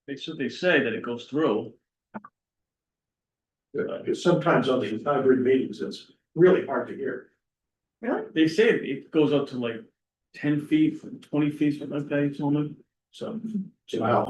they say that it goes through. Because sometimes on these hybrid meetings, it's really hard to hear. Really? They say it goes up to like 10 feet, 20 feet, something like that, you told me. So, wow.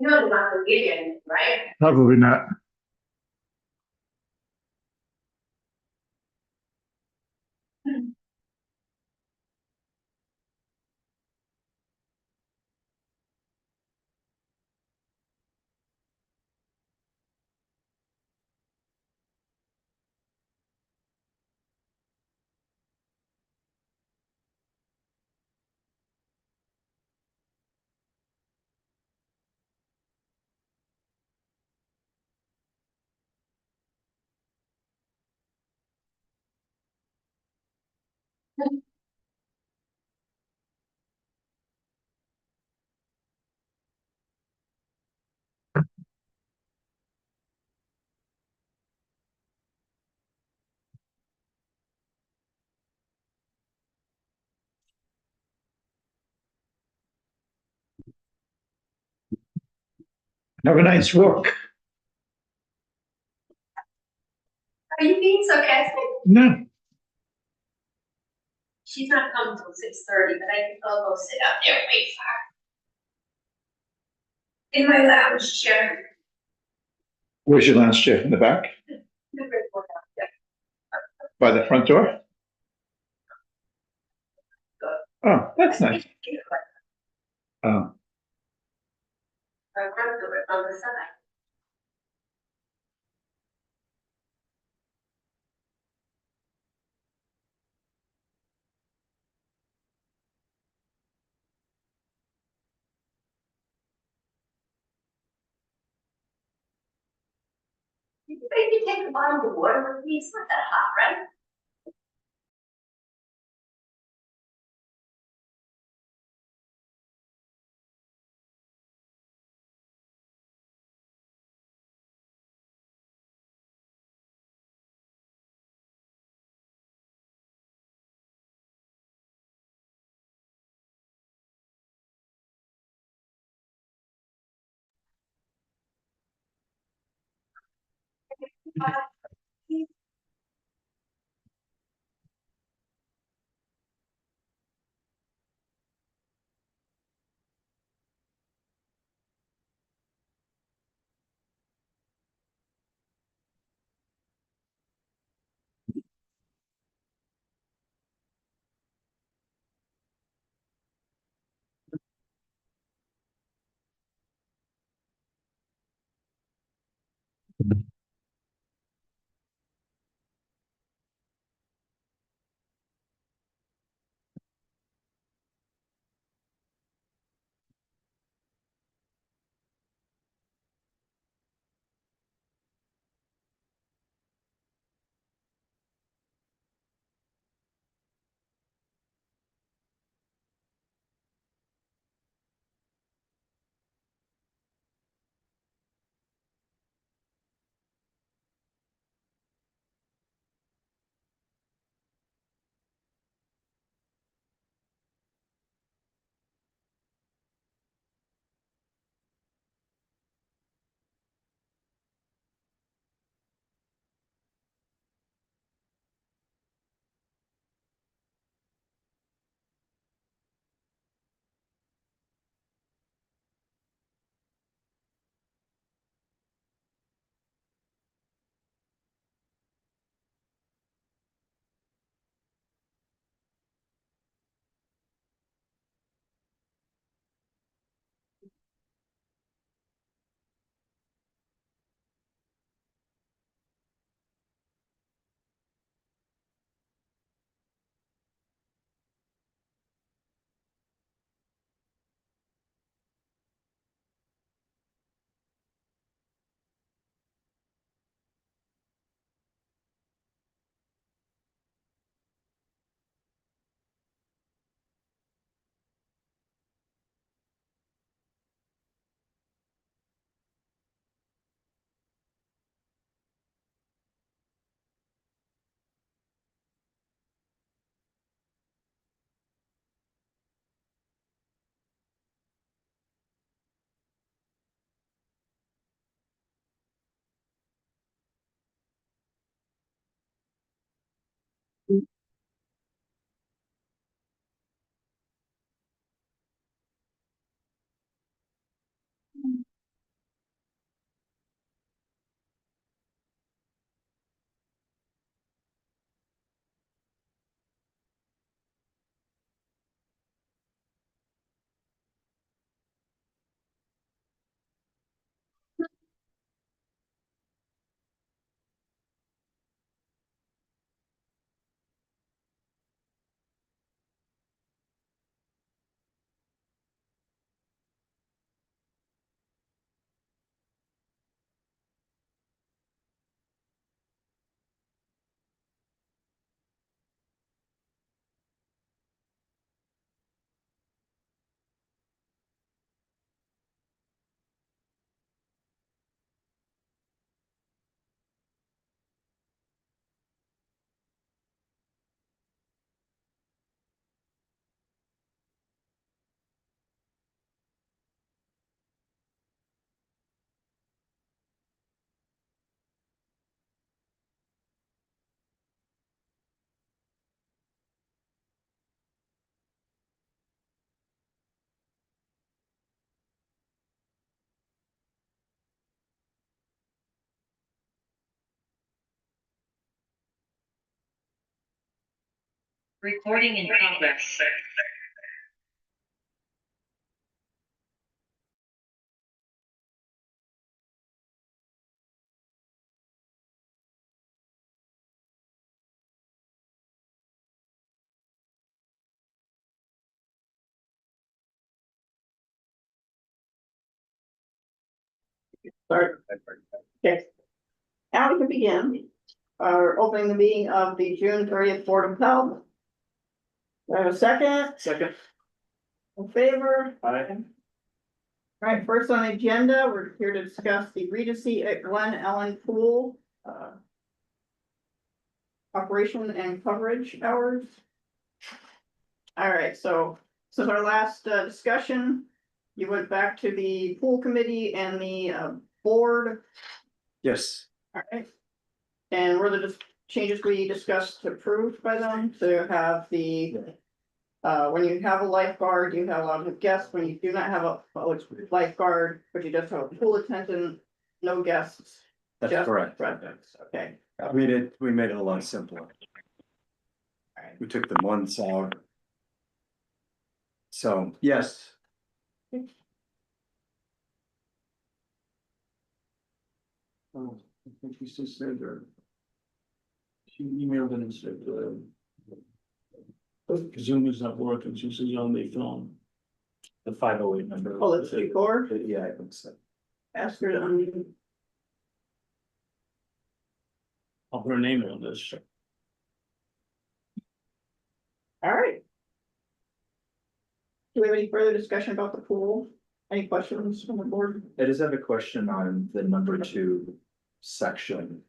You know, not to get in, right? Probably not. Have a nice walk. Are you being sarcastic? No, She's not coming till 6:30, but I think I'll go sit out there and wait for her. In my lounge chair. where's your lounge chair? In the back? The red one out there. By the front door? Oh, that's nice. Oh, Her front door on the side. Maybe take a bottle of water with me, it's not that hot, right? Recording in progress. Start. Okay. Now we can begin our opening the meeting of the June 30th Board of Health. Do I have a second? Second. In favor? Aye. All right, first on the agenda, we're here to discuss the Regency at Glen Ellen Pool. Operation and coverage hours. All right, so since our last discussion, you went back to the pool committee and the board. Yes, All right. And were the changes we discussed approved by them to have the, when you have a lifeguard, you have a lot of guests, when you do not have a lifeguard, but you just have a pool attendant, no guests. that's just correct. residents. Okay, We made it a lot simpler. We took the months out. So, yes, Oh, I think she just said her. She emailed and said, Zoom is not working, she says on the phone. the 508 number. oh, let's record, Yeah, I think so. ask her to unmute. I'll put her name on this. All right. Do we have any further discussion about the pool? Any questions from the board? I just have a question on the number 2 section.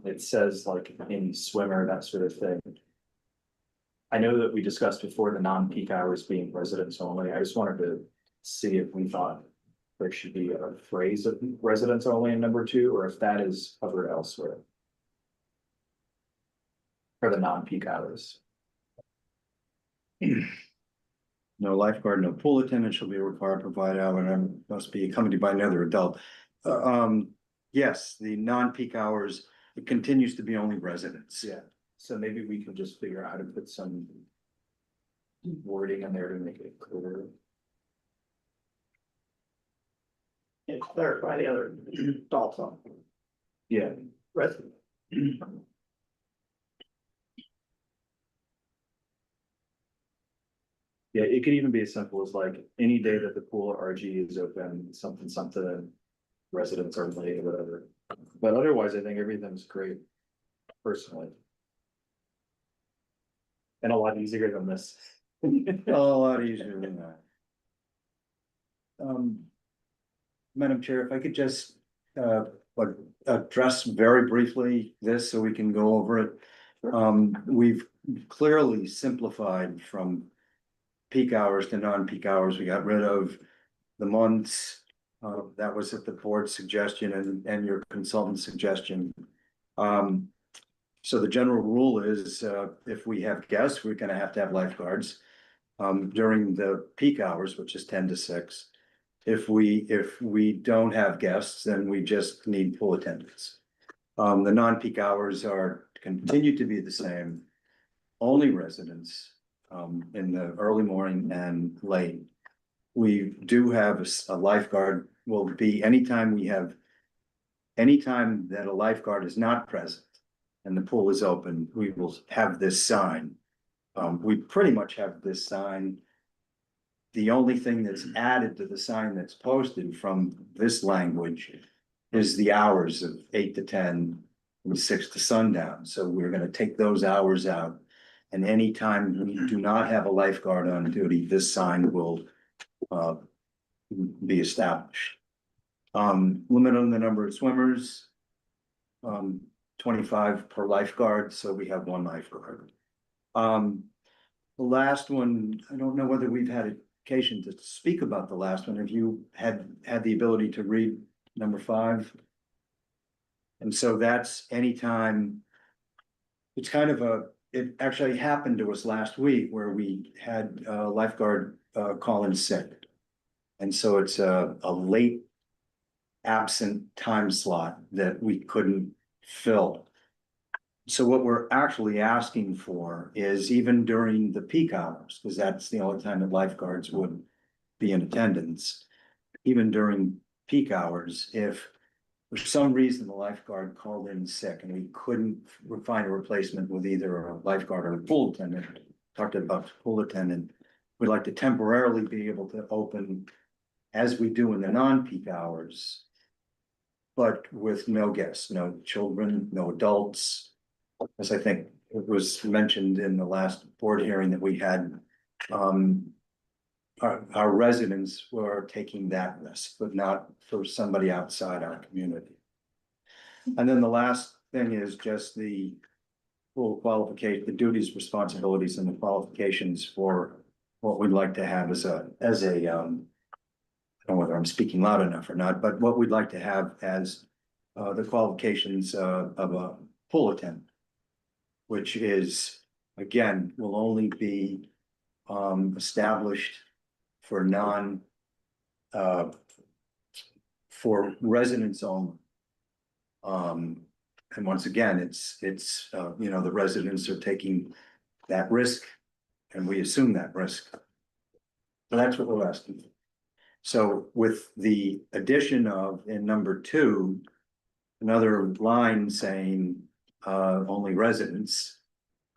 It says like any swimmer, that sort of thing. I know that we discussed before the non-peak hours being residents only. I just wanted to see if we thought there should be a phrase of residents only in number 2, or if that is covered elsewhere. For the non-peak hours. No lifeguard, no pool attendant shall be required to provide hour and must be accompanied by another adult. Yes, the non-peak hours, it continues to be only residents. Yeah, so maybe we can just figure out how to put some wording in there to make it clearer. It's clarify the other adults on Yeah. resident. Yeah, it could even be as simple as like any day that the pool or RG is open, something, residents are late or whatever. But otherwise, I think everything's great, personally. And a lot easier than this. A lot easier than that. Madam Chair, if I could just, address very briefly this so we can go over it. We've clearly simplified from peak hours to non-peak hours. We got rid of the months. That was at the board's suggestion and your consultant's suggestion. So the general rule is, if we have guests, we're gonna have to have lifeguards. During the peak hours, which is 10 to 6. If we don't have guests, then we just need pool attendants. The non-peak hours continue to be the same. Only residents, in the early morning and late. We do have a lifeguard will be anytime that a lifeguard is not present and the pool is open, we will have this sign. We pretty much have this sign. The only thing that's added to the sign that's posted from this language is the hours of 8 to 10 and 6 to sundown. So we're gonna take those hours out. And anytime we do not have a lifeguard on duty, this sign will be established. Limit on the number of swimmers. 25 per lifeguard, so we have 1 lifeguard. The last one, I don't know whether we've had occasion to speak about the last one. Have you had the ability to read number 5? And so that's anytime. It's kind of it actually happened to us last week where we had a lifeguard call in sick. And so it's a late absent time slot that we couldn't fill. So what we're actually asking for is even during the peak hours, because that's the only time that lifeguards would be in attendance. Even during peak hours, if for some reason the lifeguard called in sick and we couldn't find a replacement with either a lifeguard or a pool attendant, talked about pool attendant, we'd like to temporarily be able to open as we do in the non-peak hours, but with no guests, no children, no adults. As I think it was mentioned in the last board hearing that we had, our residents were taking that risk, but not for somebody outside our community. And then the last thing is just the full qualification, the duties, responsibilities, and the qualifications for what we'd like to have as a, I don't know whether I'm speaking loud enough or not, but what we'd like to have as the qualifications of a pool attendant, which is, again, will only be established for for residents only. And once again, it's you know, the residents are taking that risk and we assume that risk. So that's what we're asking. So with the addition of in number 2, another line saying only residents,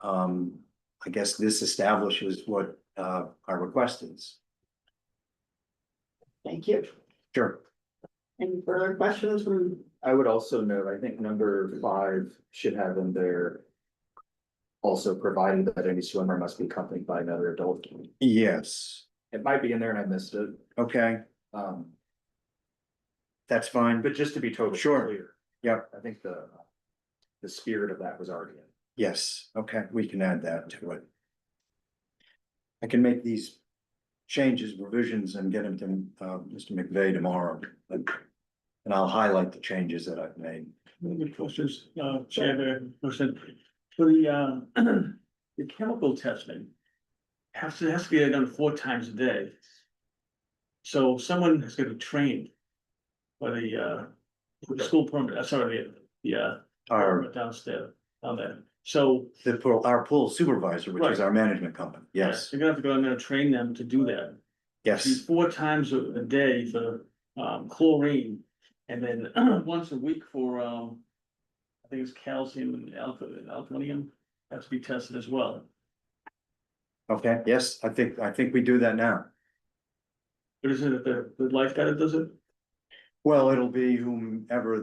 I guess this establishes what our request is. Thank you. Sure. Any further questions from? I would also note, I think number 5 should have in there. Also provided that any swimmer must be accompanied by another adult. Yes, It might be in there and I missed it, okay, that's fine, but just to be totally Sure. clear. Yep. I think the spirit of that was already in. yes, okay, we can add that to it. I can make these changes, revisions, and get them to Mr. McVeigh tomorrow. And I'll highlight the changes that I've made. Good questions, Chair, person, for the, the chemical testing. Has to be done 4 times a day. So someone has got to be trained. By the school permit, sorry, the Our, permit downstairs, down there, so. our pool supervisor, which is our management company, yes, You're gonna have to go in there and train them to do that. yes, 4 times a day for chlorine, and then once a week for I think it's calcium and alkaline, has to be tested as well. okay, yes, I think we do that now. But isn't it the lifeguard that does it? Well, it'll be whomever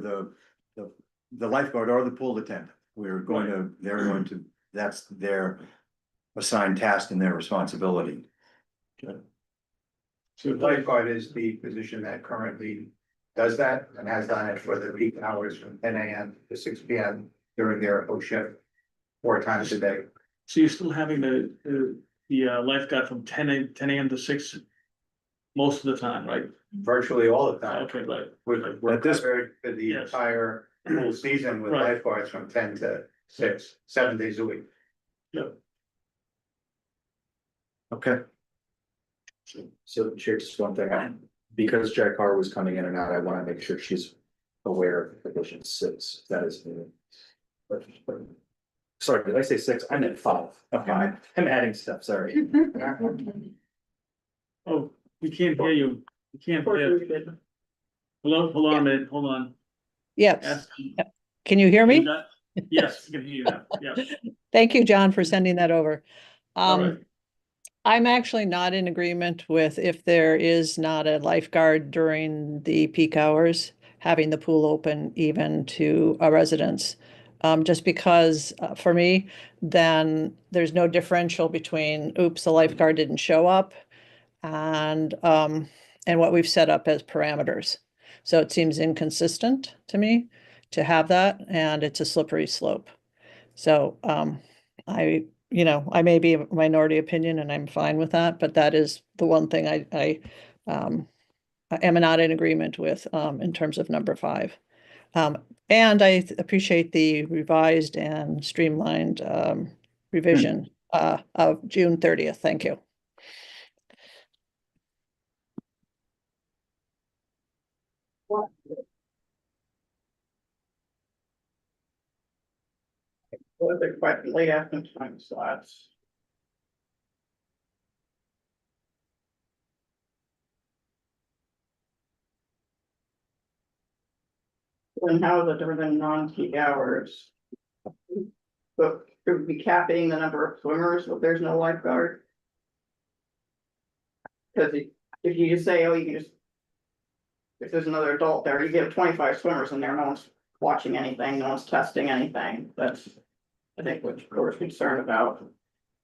the lifeguard or the pool attendant, they're going to, that's their assigned task and their responsibility. So Lifeguard is the position that currently does that and has done it for the peak hours from 10 a.m. to 6 p.m. during their O shift 4 times a day. So you're still having the lifeguard from 10 a.m. to 6 most of the time, right? Virtually all the time. Okay, right. We're At this- covered for the Yes. entire whole season with Right. lifeguards from 10 to 6, 7 days a week. Okay, So Chair, just one thing, because Jack Carr was coming in and out, I want to make sure she's aware of Provision 6, that is. Sorry, did I say 6? I meant 5. Okay, I'm adding stuff, sorry. Oh, we can't hear you. We can't hear. Hello, hold on a minute, hold on. Yep. Ask- Can you hear me? Yes, we can hear you now, yeah. Thank you, John, for sending that over. All right. I'm actually not in agreement with if there is not a lifeguard during the peak hours, having the pool open even to a residence. Just because for me, then there's no differential between, oops, the lifeguard didn't show up and what we've set up as parameters. So it seems inconsistent to me to have that, and it's a slippery slope. So I may be a minority opinion and I'm fine with that, but that is the one thing I am not in agreement with in terms of number 5. And I appreciate the revised and streamlined revision of June 30th. Thank you. Well, they're quite late afternoon time slots. Then how is it different than non-peak hours? But it would be capping the number of swimmers if there's no lifeguard. Cause if you just say, oh, you can just. If there's another adult there, you get 25 swimmers in there, no one's watching anything, no one's testing anything, that's. I think what we're concerned about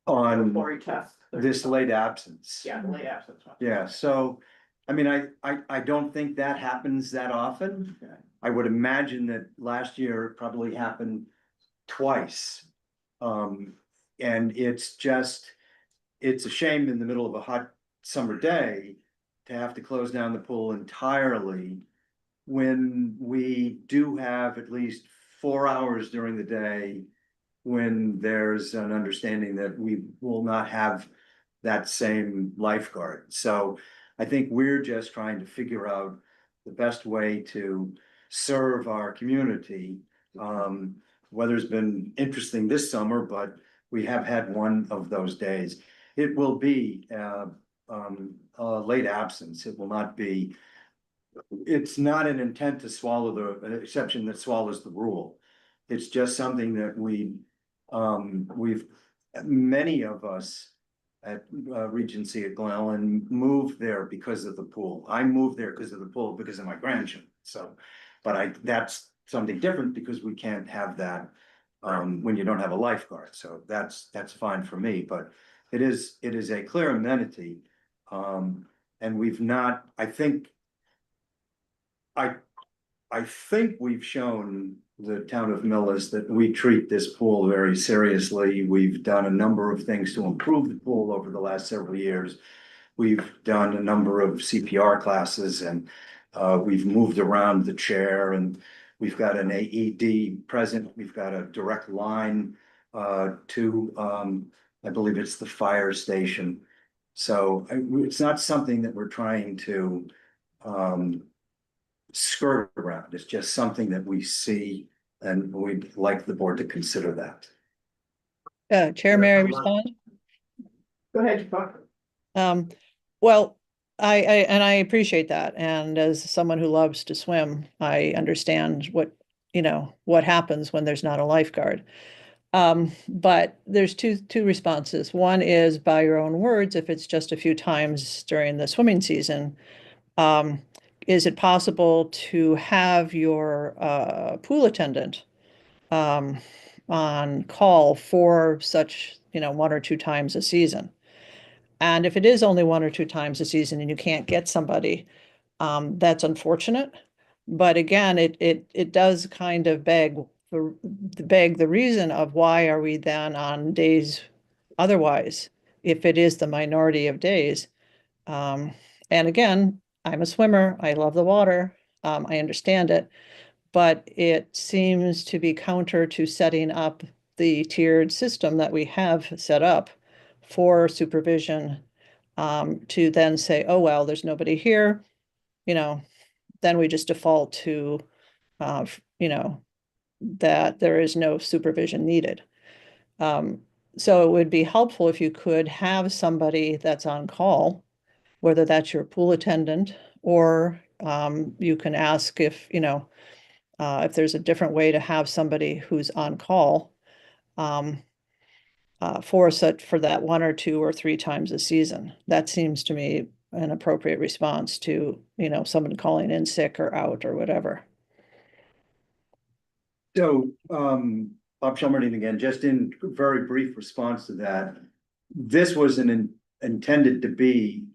On before he tests. this late absence. Yeah, the late absence one. Yeah, so, I mean, I don't think that happens that often. I would imagine that last year it probably happened twice. And it's a shame in the middle of a hot summer day to have to close down the pool entirely when we do have at least 4 hours during the day when there's an understanding that we will not have that same lifeguard. So I think we're just trying to figure out the best way to serve our community. Weather's been interesting this summer, but we have had one of those days. It will be a late absence. It will not be, it's not an intent to swallow an exception that swallows the rule. It's just something that many of us at Regency at Glenallen moved there because of the pool. I moved there because of the pool, because of my grandchildren, so. But that's something different because we can't have that when you don't have a lifeguard, so that's fine for me, but it is a clear amenity. And we've not, I think we've shown the town of Millis that we treat this pool very seriously. We've done a number of things to improve the pool over the last several years. We've done a number of CPR classes and we've moved around the chair, and we've got an AED present. We've got a direct line to I believe it's the fire station. So it's not something that we're trying to skirt around. It's just something that we see, and we'd like the board to consider that. Chair, may I respond? Go ahead, Buck. Well, I appreciate that. And as someone who loves to swim, I understand what happens when there's not a lifeguard. But there's two responses. One is by your own words, if it's just a few times during the swimming season, is it possible to have your pool attendant on call for such, 1 or 2 times a season? And if it is only 1 or 2 times a season and you can't get somebody, that's unfortunate. But again, it does kind of beg the reason of why are we then on days otherwise, if it is the minority of days. And again, I'm a swimmer. I love the water. I understand it, but it seems to be counter to setting up the tiered system that we have set up for supervision, to then say, oh, well, there's nobody here, then we just default to, that there is no supervision needed. So it would be helpful if you could have somebody that's on call, whether that's your pool attendant, or you can ask if there's a different way to have somebody who's on call for that 1 or 2 or 3 times a season. That seems to me an appropriate response to, someone calling in sick or out or whatever. So, Bob Schulmerdine again, just in very brief response to that, this was intended to be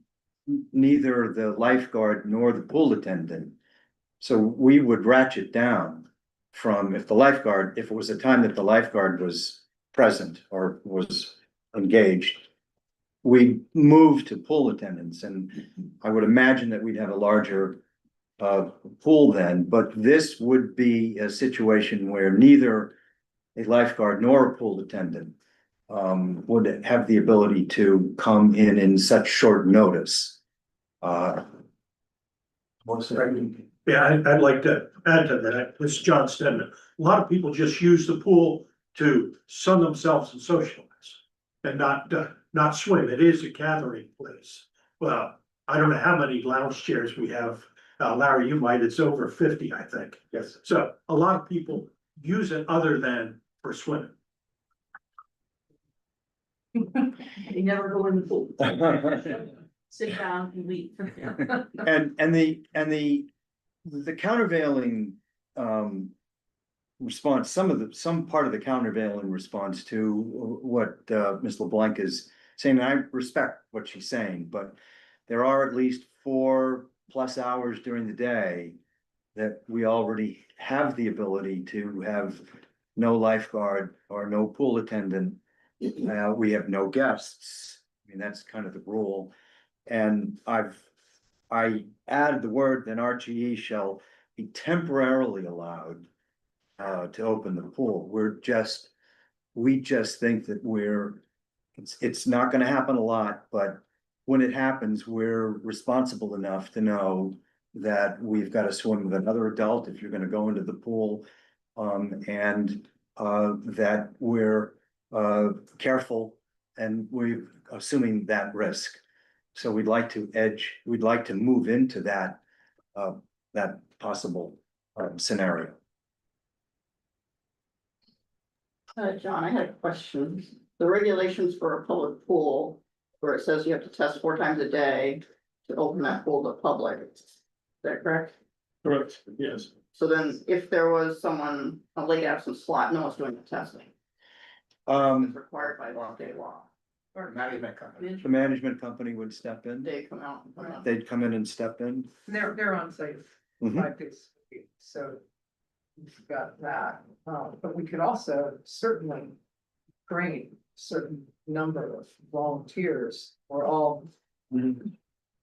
neither the lifeguard nor the pool attendant. So we would ratchet down from if it was a time that the lifeguard was present or was engaged, we move to pool attendants, and I would imagine that we'd have a larger pool then, but this would be a situation where neither a lifeguard nor a pool attendant would have the ability to come in such short notice. Yeah, I'd like to add to that. This is John Stedman. A lot of people just use the pool to sun themselves and socialize. And not swim. It is a gathering place. Well, I don't know how many lounge chairs we have. Larry, you might, it's over 50, I think. Yes. So a lot of people use it other than for swimming. You never go in the pool. Sit down and leave. And the countervailing response, some part of the countervailing response to what Ms. LeBlanc is saying, and I respect what she's saying, but there are at least 4+ hours during the day that we already have the ability to have no lifeguard or no pool attendant. We have no guests. I mean, that's kind of the rule. And I added the word, then RGE shall be temporarily allowed to open the pool. We just think that it's not gonna happen a lot, but when it happens, we're responsible enough to know that we've got to swim with another adult if you're gonna go into the pool. And that we're careful and we're assuming that risk. So we'd like to move into that possible scenario. John, I had a question. The regulations for a public pool, where it says you have to test 4 times a day to open that pool to the public. Is that correct? Correct, yes. So then if there was someone, a late absence slot, no one's doing the testing. It's required by state law. Or management company. The management company would step in, They come out. they'd come in and step in. They're on site Mhm. 5 days a week, so we've got that. But we could also certainly train a certain number of volunteers or all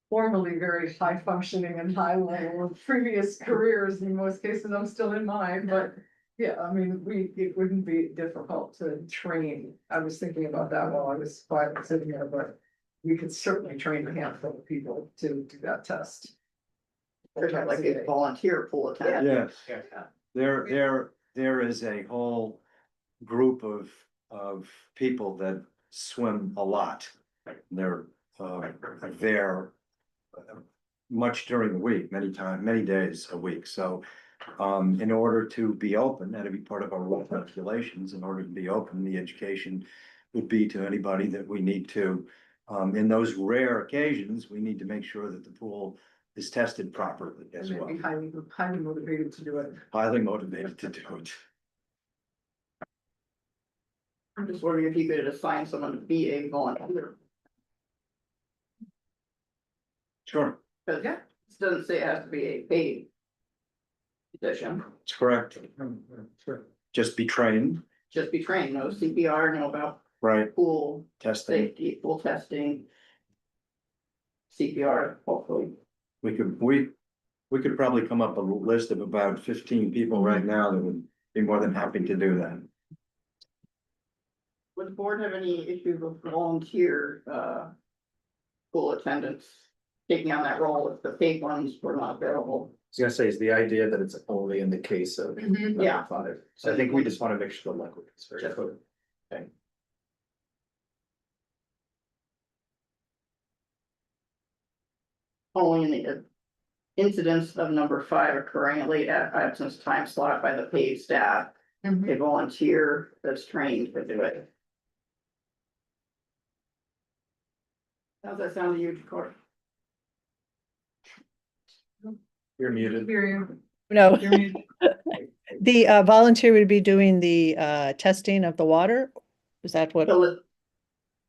formerly very high functioning and high level of previous careers. In most cases, I'm still in mine, but yeah, I mean, it wouldn't be difficult to train. I was thinking about that while I was quietly sitting here, but we could certainly train a handful of people to do that test. There's like a volunteer pool attendant. Yes, Yeah. there is a whole group of people that swim a lot. They're there much during the week, many days a week, so. In order to be open, that'd be part of our rule regulations, in order to be open, the education would be to anybody that we need to. In those rare occasions, we need to make sure that the pool is tested properly as And well. they'd be highly motivated to do it. Highly motivated to do it. I'm just wondering if you could assign someone to be a volunteer. Sure, Because Yeah. it doesn't say it has to be a paid position, that's correct. Just be trained, just be trained, no CPR, know about right, pool testing. safety, pool testing. CPR, hopefully. We could probably come up with a list of about 15 people right now that would be more than happy to do that. Would the board have any issue with volunteer, pool attendants taking on that role if the paid ones were not available? I was gonna say, is the idea that it's only in the case of. Yeah. 5. So I think we just wanna make sure the language is very Just- clear. Only in the incidents of number 5 occurring at late absence time slot by the paid staff, a volunteer that's trained to do it. How's that sound to you, Cory? You're muted. No, You're muted. the volunteer would be doing the testing of the water. Is that what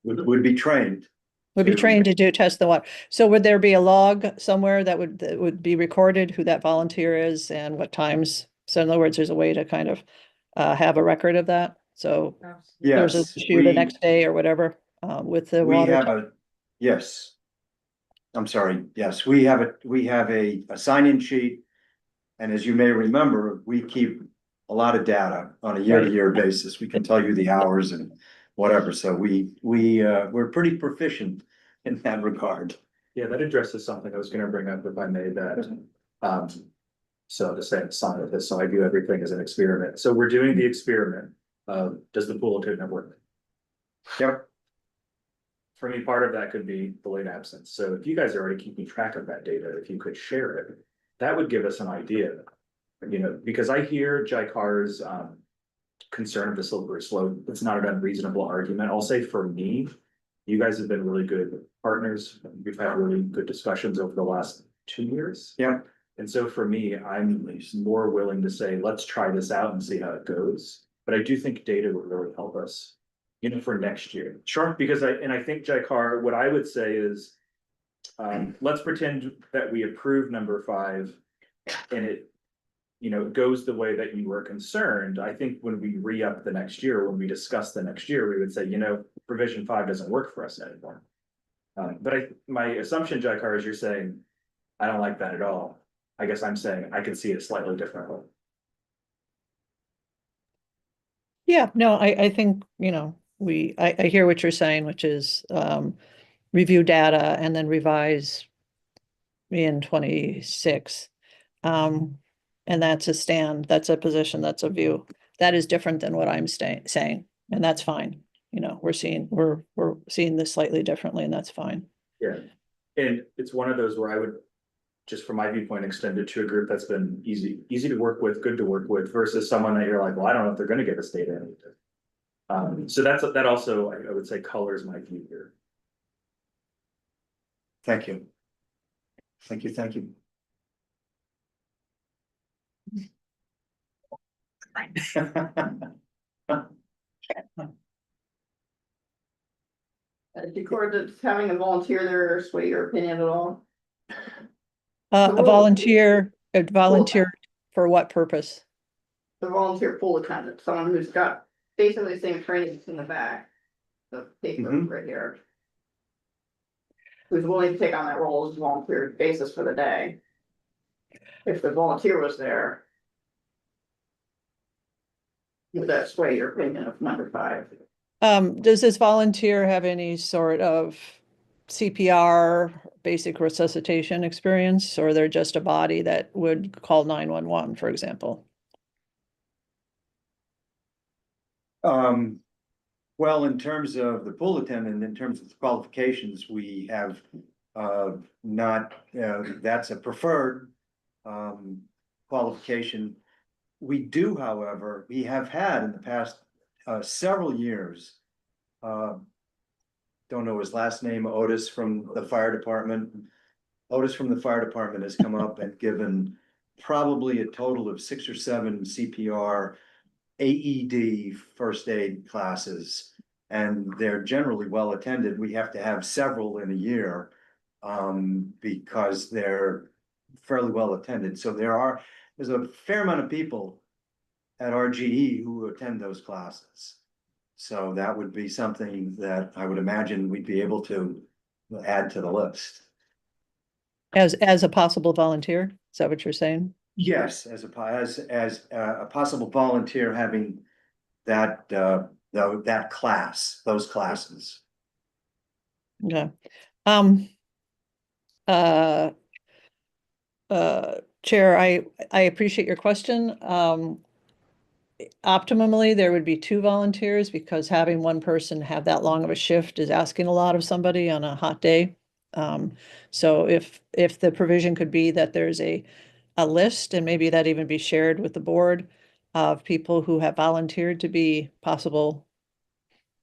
Would be trained. would be trained to do test the water? So would there be a log somewhere that would be recorded who that volunteer is and what times? So in other words, there's a way to kind of have a record of that. So there's a Yes, issue the next day or whatever with the we water. have a, yes. I'm sorry, yes, we have a sign-in sheet. And as you may remember, we keep a lot of data on a year-to-year basis. We can tell you the hours and whatever, so we're pretty proficient in that regard. Yeah, that addresses something I was gonna bring up if I may that, so to say, I'm son of this, so I view everything as an experiment. So we're doing the experiment. does the pool attendant work? Yep. For me, part of that could be delayed absence. So if you guys are already keeping track of that data, if you could share it, that would give us an idea. You know, because I hear JICAR's concern of the slippery slope. It's not an unreasonable argument. I'll say for me, you guys have been really good partners. We've had really good discussions over the last 2 years. Yeah. And so for me, I'm more willing to say, let's try this out and see how it goes. But I do think data would really help us, you know, for next year. Sure. Because I think JICAR, what I would say is, let's pretend that we approve number 5 and it, you know, goes the way that you were concerned. I think when we re-up the next year, when we discuss the next year, we would say, you know, provision 5 doesn't work for us anymore. But my assumption, JICAR, is you're saying, I don't like that at all. I guess I'm saying I can see it slightly differently. Yeah, no, I think, you know, I hear what you're saying, which is, review data and then revise in 26. And that's that's a position, that's a view. That is different than what I'm saying, and that's fine. You know, we're seeing this slightly differently, and that's fine. Yeah, and it's one of those where I would, just from my viewpoint, extend it to a group that's been easy to work with, good to work with, versus someone that you're like, well, I don't know if they're gonna give us data. So that also, I would say, colors my view here. Thank you. Thank you, thank you. Decor, does having a volunteer there sway your opinion at all? A volunteer for what purpose? The volunteer pool attendant, someone who's got basically the same training in the back. The paper Mhm. right here. Who's willing to take on that role as a volunteer basis for the day. If the volunteer was there. Would that sway your opinion of number 5? Does this volunteer have any sort of CPR, basic resuscitation experience, or they're just a body that would call 911, for example? Well, in terms of the pool attendant, in terms of the qualifications, we have not, that's a preferred qualification. We do, however, we have had in the past several years. Don't know his last name, Otis from the fire department. Otis from the fire department has come up and given probably a total of 6 or 7 CPR, AED first aid classes. And they're generally well attended. We have to have several in a year because they're fairly well attended. So there's a fair amount of people at RGE who attend those classes. So that would be something that I would imagine we'd be able to add to the list. As a possible volunteer, is that what you're saying? Yes, as a possible volunteer having that that class, those classes. Okay. Chair, I appreciate your question. Optimally, there would be 2 volunteers because having one person have that long of a shift is asking a lot of somebody on a hot day. So if the provision could be that there's a list, and maybe that even be shared with the board of people who have volunteered to be possible,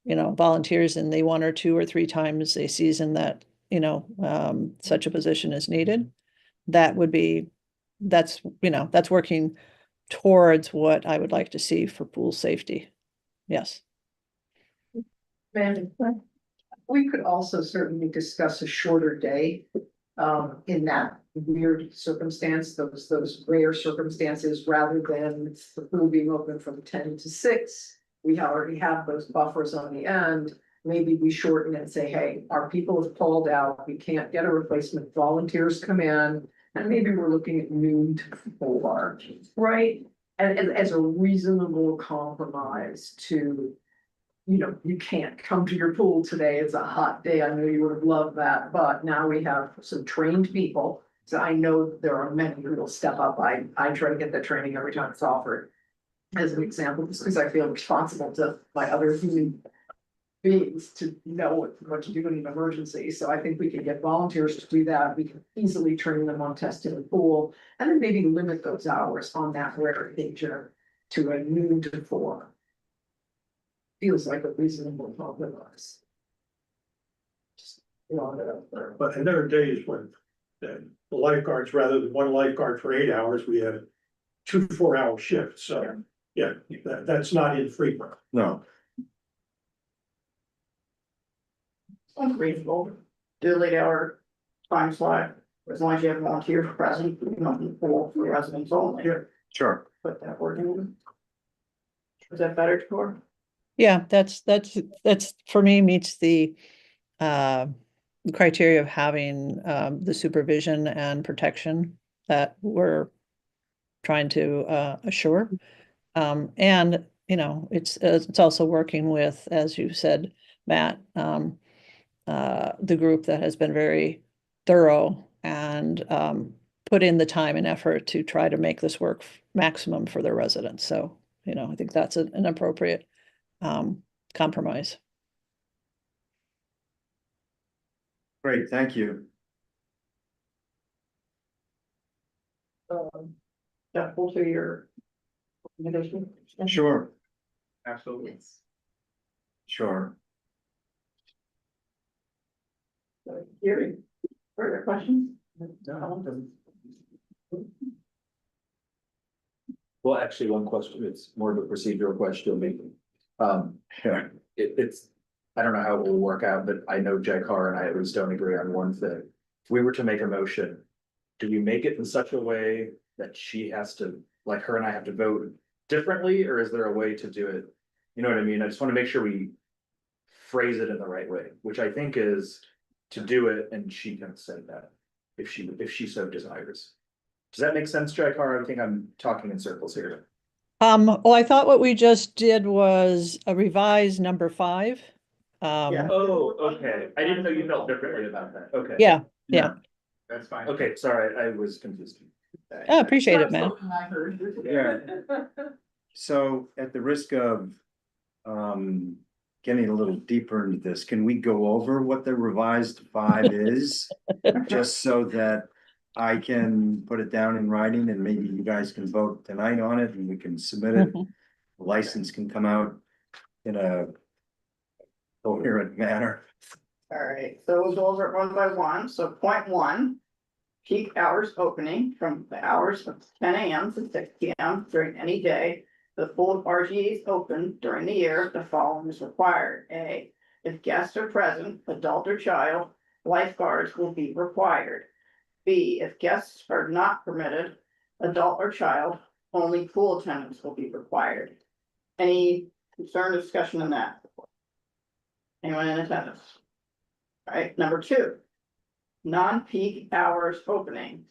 you know, volunteers in the 1 or 2 or 3 times a season that, you know, such a position is needed. That's working towards what I would like to see for pool safety. Yes. And we could also certainly discuss a shorter day. In that weird circumstance, those rare circumstances, rather than the pool being open from 10 to 6. We already have those buffers on the end. Maybe we shorten it and say, hey, our people have pulled out, we can't get a replacement, volunteers come in. And maybe we're looking at noon to 4, right? And as a reasonable compromise to, you know, you can't come to your pool today, it's a hot day, I know you would have loved that, but now we have some trained people. So I know there are many who will step up, I try to get the training every time it's offered. as an example, just because I feel responsible to my other human beings to know what to do in an emergency. So I think we can get volunteers to do that. We can easily train them on testing the pool and then maybe limit those hours on that rare occasion to a noon to 4. Feels like a reasonable compromise. Just throwing it out there. But and there are days when the lifeguards, rather than one lifeguard for 8 hours, we have 2 4-hour shifts, so, yeah, that's not infrequent. No, Unreasonable, do a late hour time slot, as long as you have volunteers present, not in the pool for residents only. Yeah. sure. Put that word in. Is that better, Tor? Yeah, that's, for me, meets the criteria of having the supervision and protection that we're trying to assure. And, you know, it's also working with, as you said, Matt, the group that has been very thorough and put in the time and effort to try to make this work maximum for their residents. So, you know, I think that's an appropriate compromise. Great, thank you. That will to your recommendation. Sure, Absolutely. sure. Gary, further questions? Well, actually, one question, it's more of a procedural question, maybe. Yeah. It's, I don't know how it will work out, but I know Jay Carr and I at least don't agree on one thing. If we were to make a motion, do we make it in such a way that she has to, like her and I have to vote differently, or is there a way to do it? You know what I mean? I just want to make sure we phrase it in the right way, which I think is to do it, and she can say that if she so desires. Does that make sense, Jay Carr? I think I'm talking in circles here. Well, I thought what we just did was a revised number 5. Yeah. Oh, okay. I didn't know you felt differently about that. Okay. Yeah, yeah. That's fine. Okay, sorry, I was confused. I appreciate it, man. I heard. Yeah. So at the risk of getting a little deeper into this, can we go over what the revised 5 is? Just so that I can put it down in writing and maybe you guys can vote tonight on it and we can submit it. Mhm. The license can come out in a coherent manner. All right, so we'll go over it one by one. So point 1. Peak hours opening from the hours of 10 a.m. to 6 p.m. during any day. The pool of RGE is open during the year. The following is required. A, if guests are present, adult or child, lifeguards will be required. B, if guests are not permitted, adult or child, only pool attendants will be required. Any concern or discussion on that? Anyone in attendance? All right, number 2. Non-peak hours opening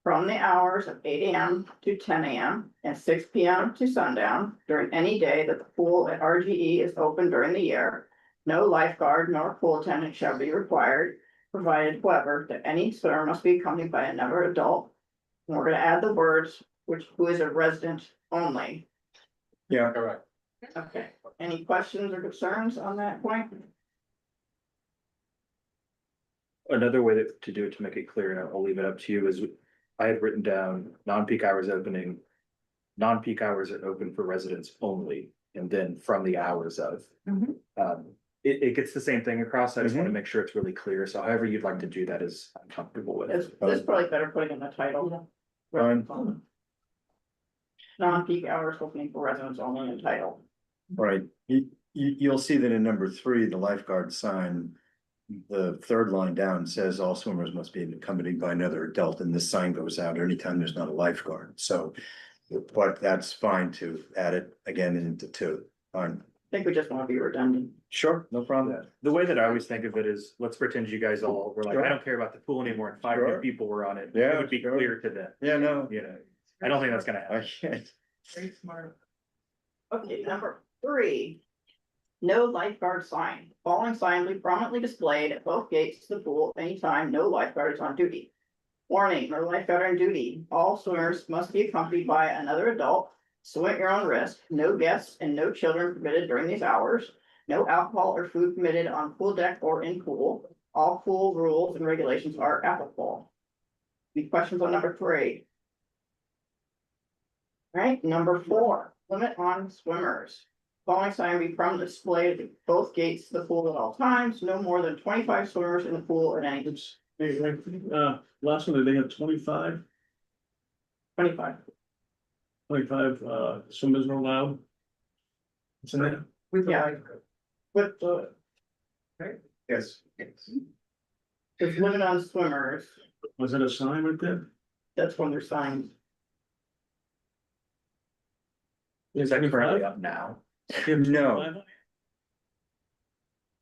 from the hours of 8 a.m. to 10 a.m. and 6 p.m. to sundown during any day that the pool at RGE is open during the year. No lifeguard nor pool attendant shall be required, provided however that any swimmer must be accompanied by another adult. And we're gonna add the words, who is a resident only. Yeah. Correct. Okay, any questions or concerns on that point? Another way to do it, to make it clear, and I'll leave it up to you, is I had written down non-peak hours opening. Non-peak hours are open for residents only, and then from the hours of. Mhm. It gets the same thing across. I just want to make sure it's really clear. So however you'd like to do that is I'm comfortable with. It's probably better putting in the title. Fine. Non-peak hours opening for residents only in title. Right, you'll see that in number 3, the lifeguard sign. The 3rd line down says all swimmers must be accompanied by another adult, and this sign goes out anytime there's not a lifeguard, so. But that's fine to add it again into 2, fine. I think we just want to be redundant. Sure, no problem. The way that I always think of it is, let's pretend you guys all were like, Sure. I don't care about the pool anymore, and 5 new Sure. people were on it. Yeah, It would be sure. clear to them, Yeah, no, you know, I don't think that's gonna I happen. can't. Very smart. Okay, number 3. No lifeguard sign. Following sign will be prominently displayed at both gates to the pool anytime no lifeguard is on duty. Warning, no lifeguard on duty. All swimmers must be accompanied by another adult. swim at your own risk, no guests and no children permitted during these hours, no alcohol or food permitted on pool deck or in pool. All pool rules and regulations are applicable. Any questions on number 3? Right, number 4, limit on swimmers. Following sign be permanently displayed at both gates to the pool at all times, no more than 25 swimmers in the pool at any. Last one, they have 25 swimmers are allowed. It's in there. With the Yeah. lifeguard. With Yes. there's limit on swimmers, Was it a sign right there? that's when they're signed. Is that currently up now? No.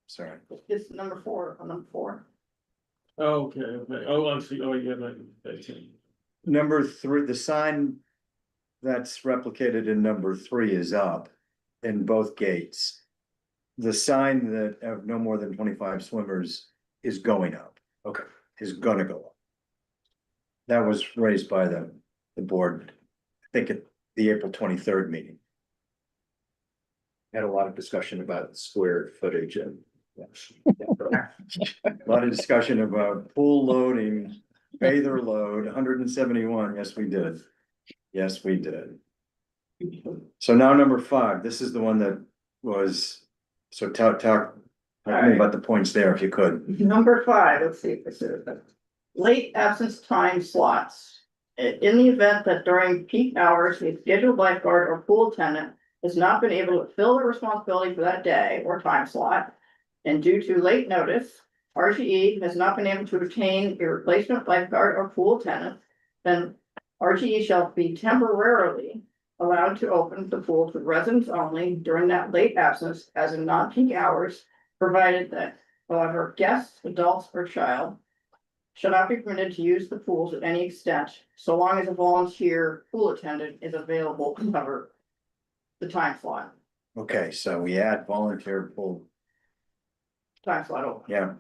Sorry. It's number 4, on number 4. Oh, okay, oh, I see, oh, yeah, right, okay. Number 3, the sign that's replicated in number 3 is up in both gates. The sign that of no more than 25 swimmers is going up. Okay. Is gonna go up. That was raised by the board, I think at the April 23rd meeting. Had a lot of discussion about square footage and. A lot of discussion about pool loading, bather load, 171, yes, we did. Yes, we did. So now number 5, this is the one that was, so talk me about the points there if you could. Number 5, let's see if this is it. Late absence time slots. In the event that during peak hours, the scheduled lifeguard or pool attendant has not been able to fill their responsibility for that day or time slot, and due to late notice, RGE has not been able to obtain a replacement lifeguard or pool attendant, then RGE shall be temporarily allowed to open the pool to residents only during that late absence as in non-peak hours, provided that, however, guests, adults, or child shall not be permitted to use the pools at any extent, so long as a volunteer pool attendant is available to cover the time slot Okay, so we add volunteer pool, open. yeah,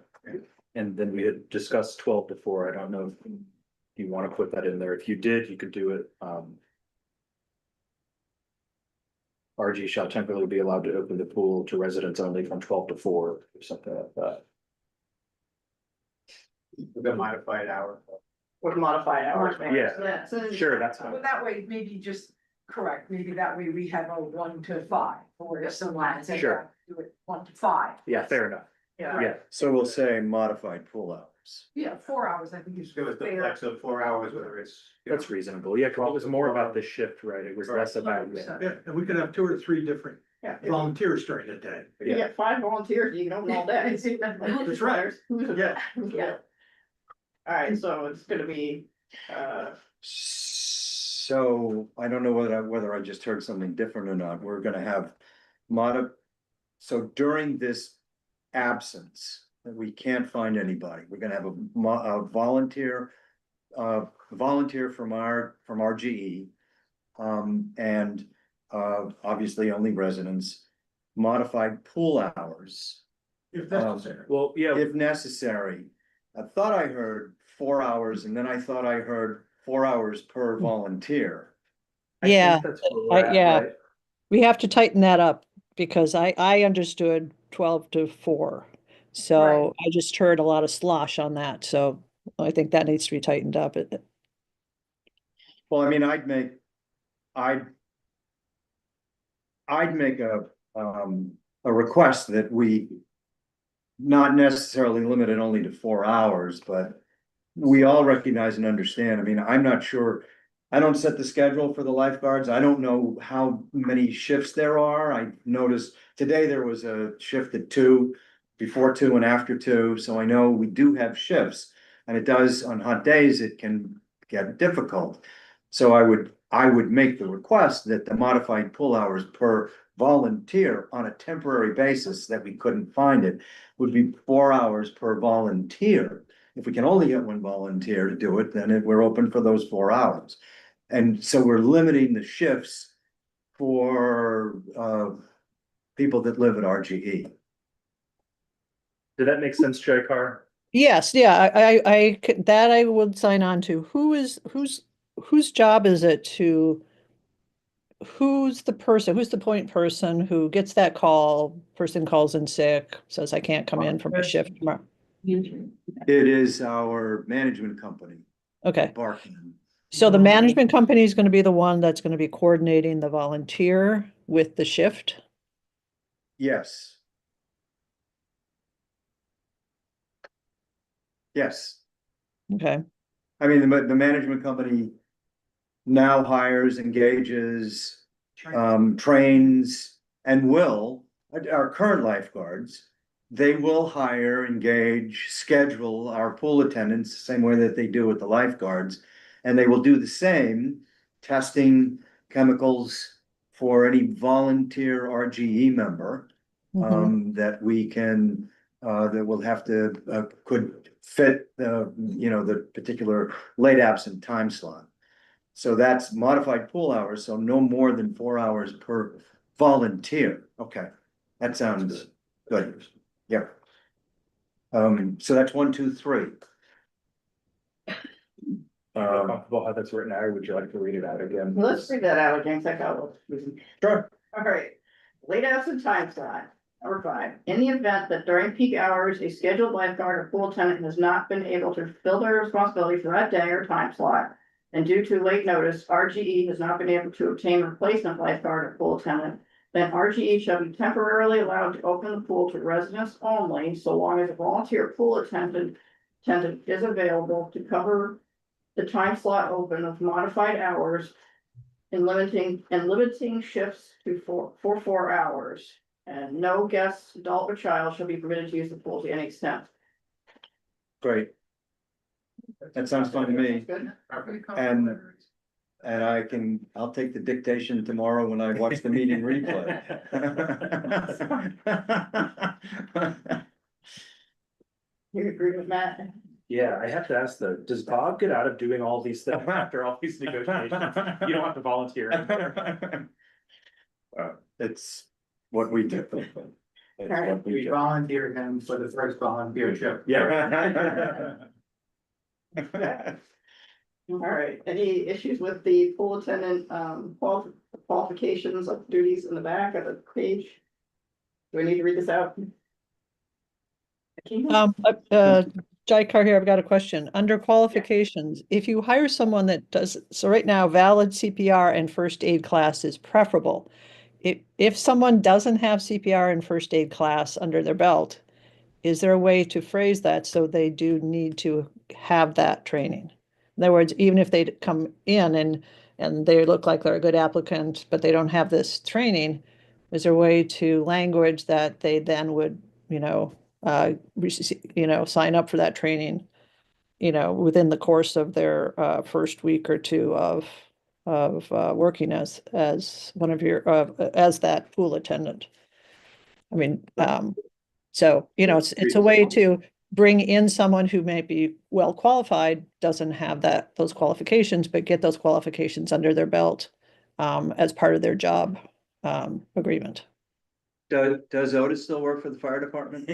And then we had discussed 12 to 4. I don't know if you want to put that in there. If you did, you could do it. RG shall temporarily be allowed to open the pool to residents only from 12 to 4 or something like that. The modified hour. With modified hours. maybe. Yeah. So- Sure, that's Well, fine. that way, maybe just correct, maybe that way we have a 1 to 5, or if someone says. Sure. Do it 1 to 5. Yeah, fair enough. Yeah. Yeah, so we'll say modified pool hours. Yeah, 4 hours, I think is It was the fair. flex of 4 hours, whether it's. that's reasonable. Yeah, 'cause it was more about the shift, right? It was less about. 100%. Yeah, and we could have 2 or 3 different Yeah. volunteers during the day. You get 5 volunteers, you can open all day. That's right. Yeah. Yeah. Alright, so it's gonna be, So I don't know whether I just heard something different or not. We're gonna have so during this absence, that we can't find anybody, we're gonna have a volunteer. Volunteer from RGE. And obviously only residents, modified pool hours. If necessary. Well, yeah, If necessary. I thought I heard 4 hours and then I thought I heard 4 hours per volunteer. I think Yeah, that's where we're at, yeah. right? We have to tighten that up because I understood 12 to 4. So Right. I just heard a lot of slosh on that. So I think that needs to be tightened up. Well, I mean, I'd make a request that we not necessarily limit it only to 4 hours, but we all recognize and understand. I mean, I'm not sure. I don't set the schedule for the lifeguards. I don't know how many shifts there are. I noticed today there was a shift at 2, before 2 and after 2. So I know we do have shifts and it does on hot days, it can get difficult. So I would make the request that the modified pool hours per volunteer on a temporary basis that we couldn't find it would be 4 hours per volunteer. If we can only get 1 volunteer to do it, then we're open for those 4 hours. And so we're limiting the shifts for people that live at RGE. Did that make sense, Jay Carr? Yes, yeah, that I would sign on to. Whose job is it to who's the person, who's the point person who gets that call, person calls in sick, says I can't come in for my shift tomorrow? It is our management company, Okay, Barkin. so the management company is gonna be the one that's gonna be coordinating the volunteer with the shift? Yes. Yes, Okay, I mean, the management company now hires, engages, trains and will, our current lifeguards. They will hire, engage, schedule our pool attendants the same way that they do with the lifeguards. And they will do the same, testing chemicals for any volunteer RGE member. That we can, that will have to, could fit the, you know, the particular late absent time slot. So that's modified pool hours, so no more than 4 hours per volunteer. Okay, that sounds good. Yep. So that's 1, 2, 3. Comfortable how that's written out, or would you like to read it out again? Let's read that out again, check out. Sure. All right, late absent time slot, number 5, in the event that during peak hours, a scheduled lifeguard or pool attendant has not been able to fulfill their responsibility for that day or time slot. And due to late notice, RGE has not been able to obtain a replacement lifeguard or pool attendant. Then RGE shall be temporarily allowed to open the pool to residents only, so long as a volunteer pool attendant is available to cover the time slot open of modified hours. And limiting shifts to 4 hours. And no guest, adult or child shall be permitted to use the pool to any extent. Great. That sounds fun to me. Good. And I'll take the dictation tomorrow when I watch the meeting replay. You agree with Matt? Yeah, I have to ask though, does Bob get out of doing all these things after all these negotiations? You don't have to volunteer anymore. It's what we do. It's what we We do. volunteered him for the first volunteer trip. Yeah. All right, any issues with the pool attendant, qualifications of duties in the back of the page? Do I need to read this out? Jai Car here, I've got a question. Under qualifications, if you hire someone that does, so right now, valid CPR and first aid class is preferable. If someone doesn't have CPR and first aid class under their belt, is there a way to phrase that so they do need to have that training? In other words, even if they come in and they look like they're a good applicant, but they don't have this training, is there a way to language that they then would, sign up for that training, within the course of their first week or two of working as one of your as that pool attendant? I mean, so it's a way to bring in someone who may be well qualified, doesn't have those qualifications, but get those qualifications under their belt as part of their job agreement. Does Otis still work for the fire department?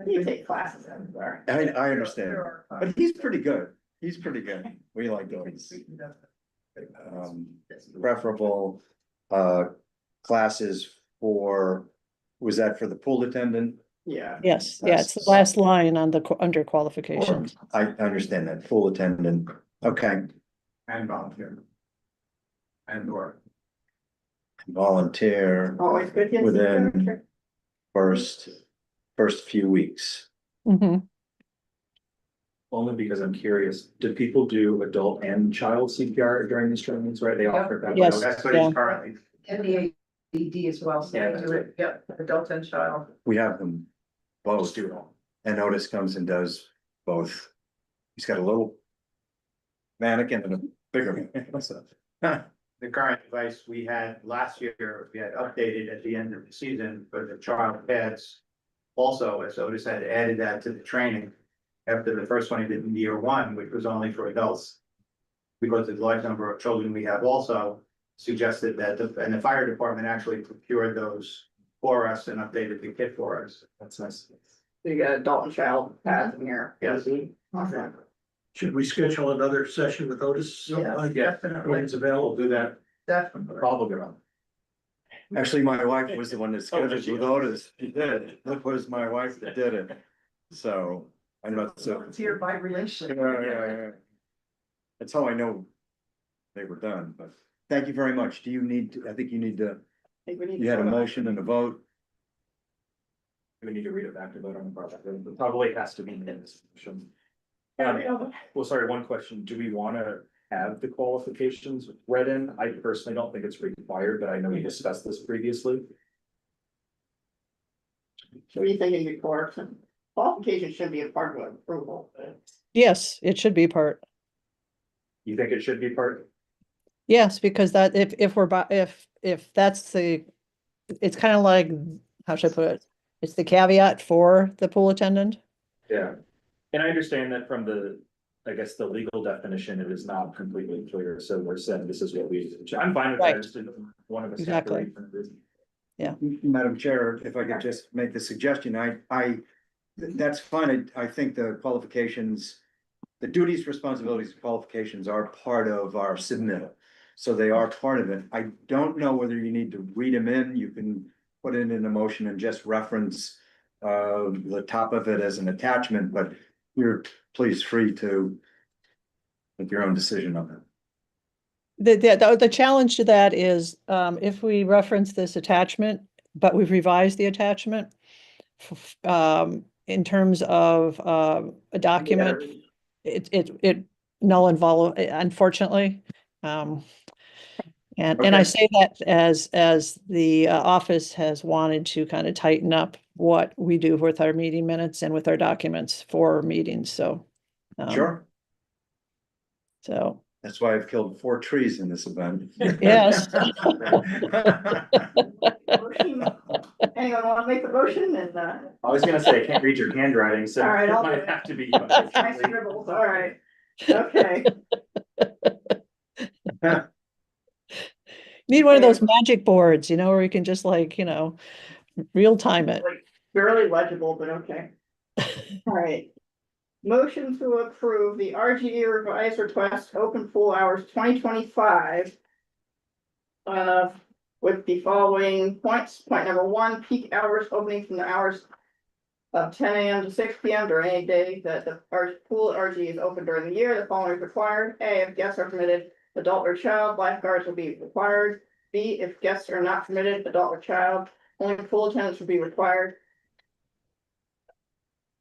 You take classes everywhere. I understand, but he's pretty good. He's pretty good. We like Otis. Preferable, classes for, was that for the pool attendant? Yeah. Yes, yeah, it's the last line on under qualifications. I understand that, pool attendant, okay, And volunteer. And or. volunteer Always good. to get within first few weeks. Mhm. Only because I'm curious, do people do adult and child CPR during these trainings, right? They offer that. Yes. That's what Yeah. he's currently. And the AED as well, so Yeah, they do it, yep, adult and child. We have them Just both, do it all. and Otis comes and does both. He's got a little mannequin and a bigger mannequin, so. The current device we had last year, we had updated at the end of the season for the child pads. Also, as Otis had added that to the training after the first one he did in year 1, which was only for adults. Because of the large number of children we have also suggested that, and the fire department actually procured those for us and updated the kit for us. That's nice. So you got adult and child pads in here. Yes. Awesome. Should we schedule another session with Otis? Yeah, definitely, When it's available, do that. definitely. Probably wrong. Actually, my wife was the one that scheduled did she? with Otis. She did. That was my wife that did it. So I'm not so. It's here by relation. Yeah. That's how I know they were done, but thank you very much. Do you need, I think you need to, I think we need you had a to- motion and a vote. We need to read it back to vote on the project. It probably has to be in this motion. Well, sorry, one question. Do we wanna have the qualifications read in? I personally don't think it's required, but I know we discussed this previously. What are you thinking before? Qualifications should be a part of approval. Yes, it should be part. You think it should be part? Yes, because that if we're if that's the, it's kind of like, how should I put it? It's the caveat for the pool attendant. Yeah. And I understand that from the, I guess, the legal definition, it is not completely clear. So we're saying this is what we, I'm fine with that. Right. I just didn't want one of us. have to Exactly. read from it. Madam Chair, if I could just make the suggestion, that's fine. I think the qualifications, the duties, responsibilities, and qualifications are part of our submittal. So they are part of it. I don't know whether you need to read them in. You can put it in a motion and just reference the top of it as an attachment, but you're please free to make your own decision on that. The challenge to that is, if we reference this attachment, but we've revised the attachment. In terms of, a document, it null and void, unfortunately. And I Okay. say that as the office has wanted to kind of tighten up what we do with our meeting minutes and with our documents for meetings, so. Sure, So, that's why I've killed 4 trees in this event. yes. Motion. Anyone want to make the motion and, I was gonna say, I can't read your handwriting, so All right, it I'll do might it. have to be. my scribbles, all right. Okay, Need one of those magic boards, where you can just like, real time it. like barely legible, but okay. All right. Motion to approve the RGE revised request open pool hours 2025. With the following points. Point number 1, peak hours opening from the hours of 10 a.m. to 6 p.m. during any day that the pool at RGE is open during the year. The following is required. A, if guests are permitted, adult or child, lifeguards will be required. B, if guests are not permitted, adult or child, only pool attendants will be required.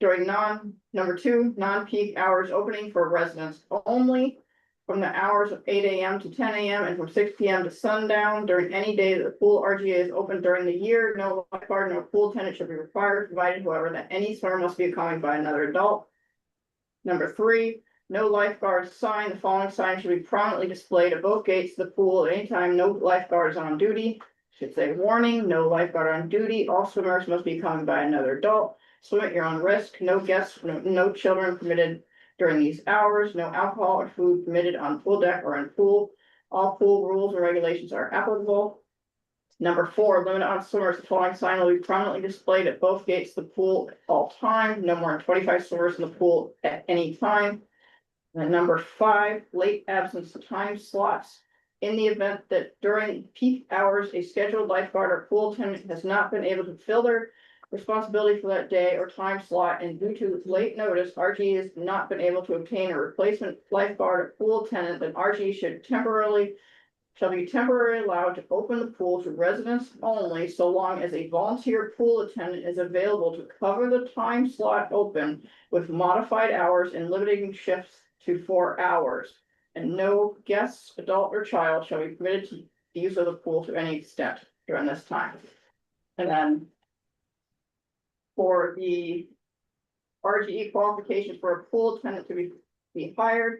During number 2, non-peak hours opening for residents only from the hours of 8 a.m. to 10 a.m. and from 6 p.m. to sundown during any day that the pool RGA is open during the year. No lifeguard nor pool attendant should be required, provided however that any swimmer must be accompanied by another adult. Number 3, no lifeguard sign. The following sign should be prominently displayed at both gates of the pool at any time. No lifeguard is on duty. Should say warning, no lifeguard on duty. All swimmers must be accompanied by another adult. Swim at your own risk. No guests, no children permitted during these hours. No alcohol or food permitted on pool deck or in pool. All pool rules and regulations are applicable. Number 4, limit on swimmers. The following sign will be prominently displayed at both gates of the pool at all time. No more than 25 swimmers in the pool at any time. And number 5, late absence time slots. In the event that during peak hours, a scheduled lifeguard or pool attendant has not been able to fill their responsibility for that day or time slot, and due to late notice, RG has not been able to obtain a replacement lifeguard or pool attendant, then RG shall be temporarily allowed to open the pool to residents only, so long as a volunteer pool attendant is available to cover the time slot open with modified hours and limiting shifts to 4 hours. And no guests, adult or child, shall be permitted to use of the pool to any extent during this time. And then for the RGE qualifications for a pool attendant to be hired,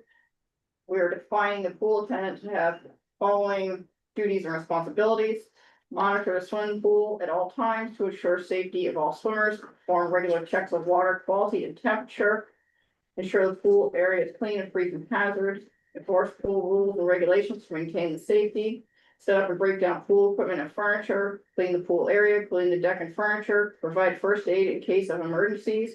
we are defining the pool attendant to have following duties and responsibilities: monitor the swimming pool at all times to ensure safety of all swimmers, perform regular checks of water quality and temperature, ensure the pool area is clean and free from hazards, enforce pool rules and regulations to maintain the safety, set up and break down pool equipment and furniture, clean the pool area, clean the deck and furniture, provide first aid in case of emergencies,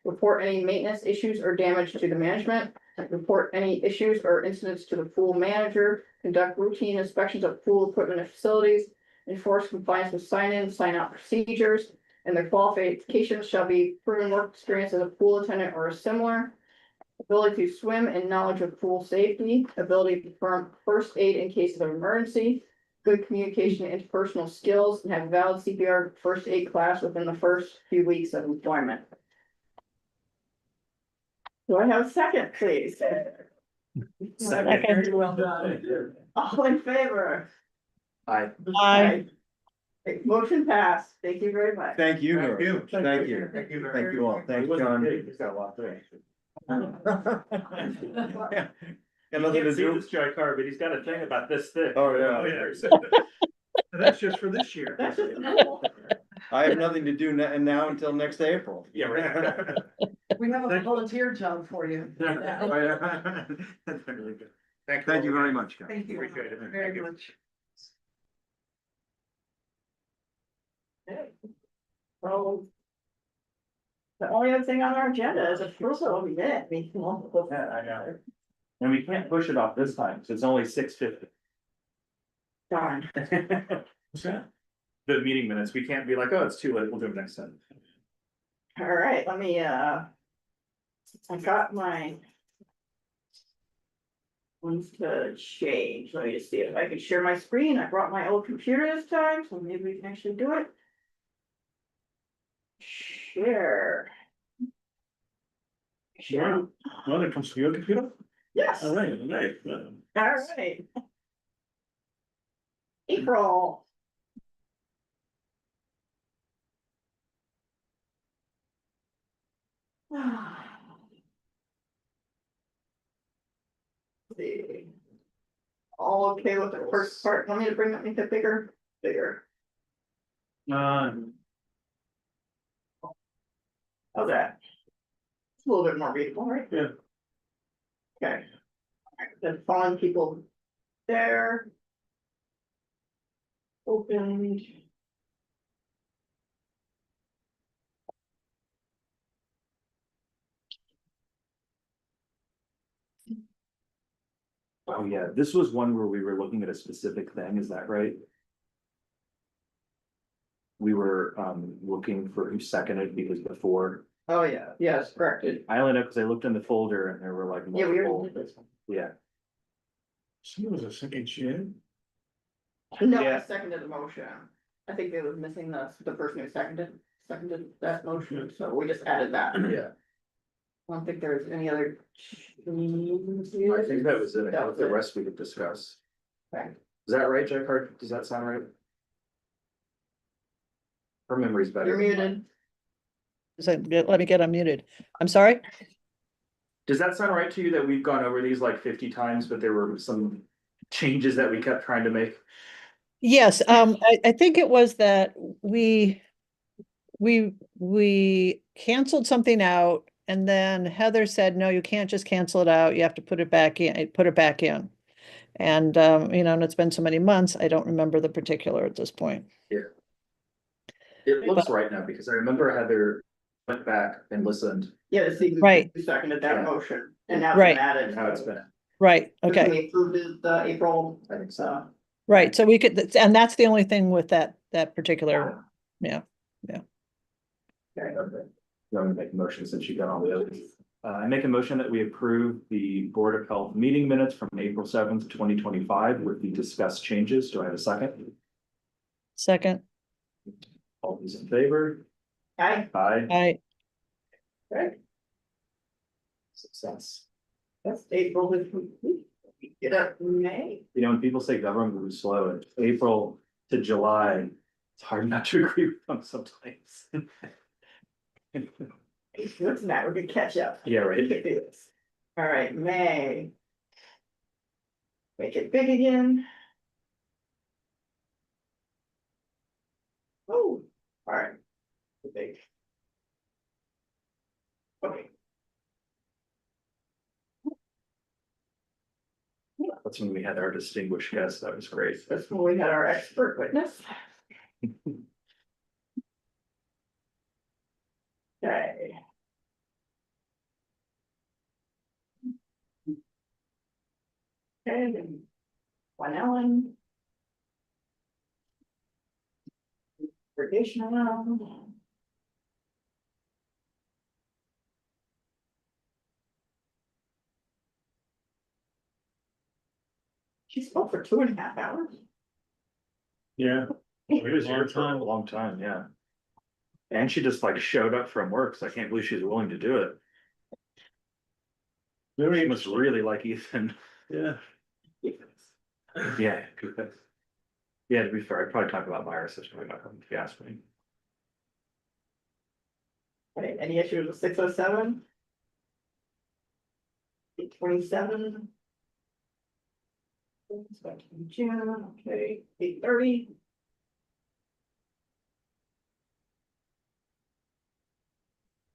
report any maintenance issues or damage to the management, report any issues or incidents to the pool manager, conduct routine inspections of pool equipment and facilities, enforce compliance with sign-in, sign-out procedures, and their qualifications shall be proven work experience as a pool attendant or similar. Ability to swim and knowledge of pool safety, ability to perform first aid in case of emergency, good communication and interpersonal skills, and have valid CPR first aid class within the first few weeks of employment. Do I have a second, please? Second. Very well done. All in favor? I, Aye. Okay, motion passed. Thank you very much. Thank you, Thank Nora. you. Thank you. Thank you Thank you all. Thanks, John. He's got a lot there. Got nothing to do. Joy Car, but he's got a thing about this thick. Oh, yeah. That's just for this year. That's just normal. I have nothing to do now until next April. Yeah, right. We have a volunteer job for you. Thank you very much, guys. Thank you Appreciate it. very much. So. The only other thing on our agenda is approval of minute. Yeah, I know. And we can't push it off this time, so it's only 6:50. Darn. What's that? The meeting minutes, we can't be like, oh, it's too late, we'll do it next time. All right, let me, I got my. Ones to change. Let me just see if I can share my screen. I brought my old computer this time, so maybe we can actually do it. Share. Share. Well, it comes from your computer? Yes. All right, all right. All right. April. See. All okay with the first part, want me to bring that into bigger. How's that? It's a little bit more readable, right? Yeah. Okay. Alright, then following people there. Opened. Oh, yeah, this was one where we were looking at a specific thing, is that right? We were looking for who seconded because before, Oh, yeah, yes, corrected. I only know because I looked in the folder and there were like Yeah, we multiple, already did this one. yeah. Someone was a second chair. No, I Yeah. seconded the motion. I think they was missing the person who seconded that motion, so we just added that. Yeah. I don't think there's any other. I think that was it, That was the it. rest we could discuss. Okay. Is that right, Jack Hart? Does that sound right? Her memory's better. You're than muted. mine. So, let me get unmuted. I'm sorry? Does that sound right to you that we've gone over these like 50 times, but there were some changes that we kept trying to make? Yes, I think it was that we canceled something out and then Heather said, no, you can't just cancel it out. You have to put it back in. And, and it's been so many months, I don't remember the particular at this point. It looks right now because I remember Heather went back and listened Yeah, to see Right. who seconded that Yeah. motion, and now it's Right. been added. and how it's been. Right, When okay, We approved it, the April, I think so. right. So we could, and that's the only thing with that particular, Okay. You want me to make a motion since you got all the others? I make a motion that we approve the Board of Health meeting minutes from April 7th, 2025 with the discussed changes. Do I have a second? second, All those in favor? Aye. Aye. Okay, Success. that's April with. Get up in May. You know, when people say government moves slow, April to July, it's hard not to agree with them sometimes. What's that? We're gonna catch up. Yeah, We right. can do this. All right, May. Make it big again. Oh, all right. Big. Okay. That's when we had our distinguished guest. That was great. That's when we had our expert witness. Okay. Okay, then Glen Ellen. Traditional. She spoke for 2.5 hours. Yeah. He was here Long for a time. long time, yeah. And she just like showed up from work, so I can't believe she's willing to do it. Very She must interesting. really like Ethan. Yeah. Yeah. Good. Yeah, to be fair, I'd probably talk about viruses, probably not if you ask me. Okay, any issues with 607? 827. June, okay, 830.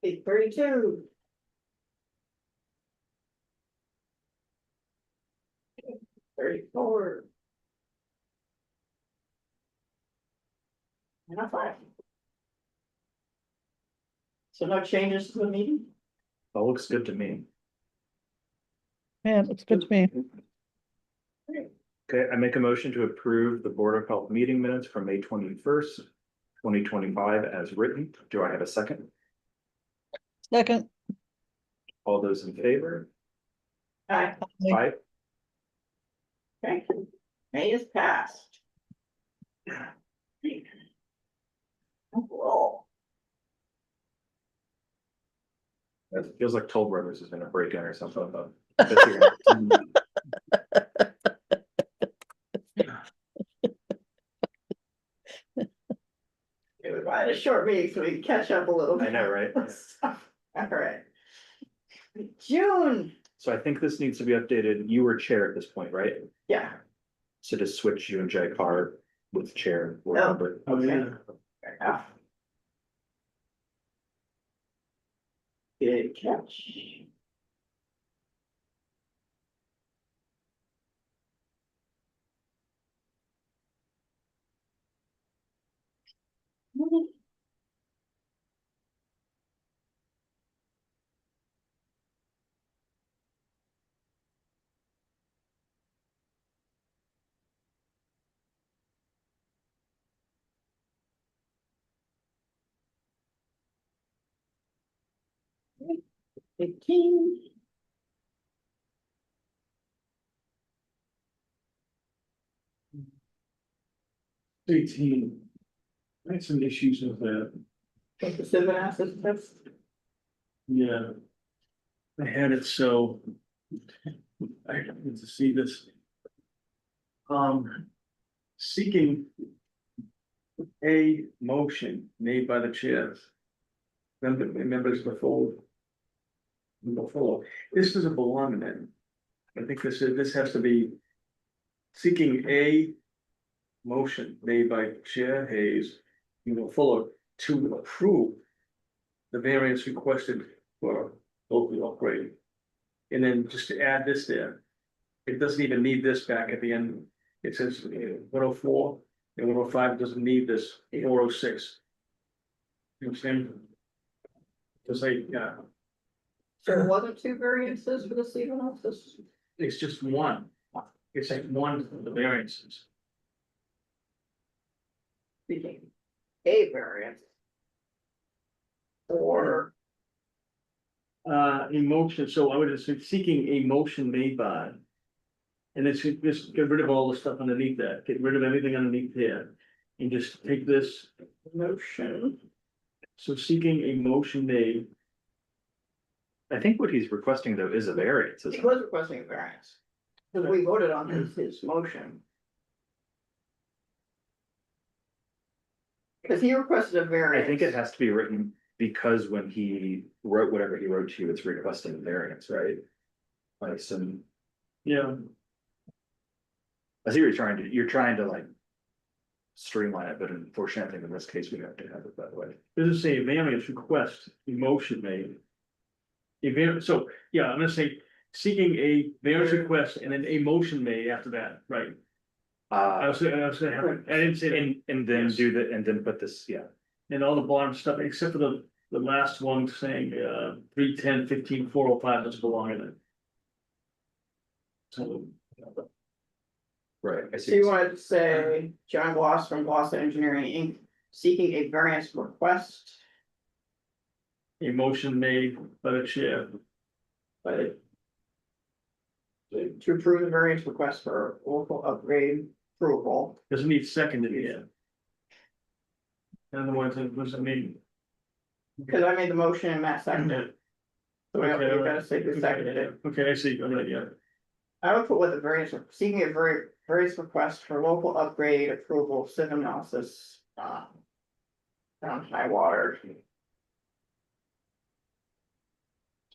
Eight 32. $34. And a 5. So no changes to the meeting? That looks good to me. Yeah, looks good to me. Okay, I make a motion to approve the Board of Health meeting minutes from May 21st, 2025 as written. Do I have a second? Second. All those in favor? Aye. Aye. Okay, May is passed. Roll. It feels like Toll Brothers is gonna break in or something, but. I bet you're gonna- It was quite a short meeting, so we can catch up a little bit. I know, right? All right. June, So I think this needs to be updated. You were chair at this point, right? yeah, So to switch you and Jay Carr with chair. board Oh. member. Oh, yeah. fair enough. Good catch. Fifteen. Eighteen. I had some issues with that. Think the civil assets test. Yeah. I had it so. I need to see this. Seeking. A motion made by the chair. Members before. Before, this doesn't belong in it. I think this has to be. Seeking a. Motion made by Chair Hayes, Fuller, to approve. The variance requested for local upgrade. And then just to add this there. It doesn't even need this back at the end. It says 104 and 105 doesn't need this 406. You understand? Just like, yeah, So there wasn't 2 variances for the civil analysis? it's just one. It's like one of the variances. Speaking a variance. Or, Emotion, so I would have said seeking a motion made by. And it's just get rid of all the stuff underneath that, get rid of everything underneath here. And just take this, motion, so seeking a motion made, I think what he's requesting though is a variance, he isn't it? was requesting a variance. Because we voted on his motion. Because he requested a I variance. think it has to be written because when he wrote whatever he wrote to you, it's requesting a variance, right? Like some, yeah, I see what you're trying to like. Streamline it, but unfortunately, in this case, we have to have it that way. does it say variance request, a motion made? So, yeah, I'm gonna say seeking a variance request and then a motion made after that, right? I was gonna have, I didn't say, And then Yes. do the, and then put this, yeah, and all the bottom stuff, except for the last one saying, 310, 15, 405 doesn't belong in it. So Right. I So see. you wanted to say John Gloss from Gloss Engineering Inc. seeking a variance request, A motion made by the chair. but. To approve the variance request for local upgrade approval. Doesn't need seconded yet. And the ones that was me. Cause I made the motion and Matt seconded it. So we Okay, gotta say who seconded it. Okay, I see, okay, yeah. I would put with the variance, seeking a variance request for local upgrade approval, civil analysis, down high water,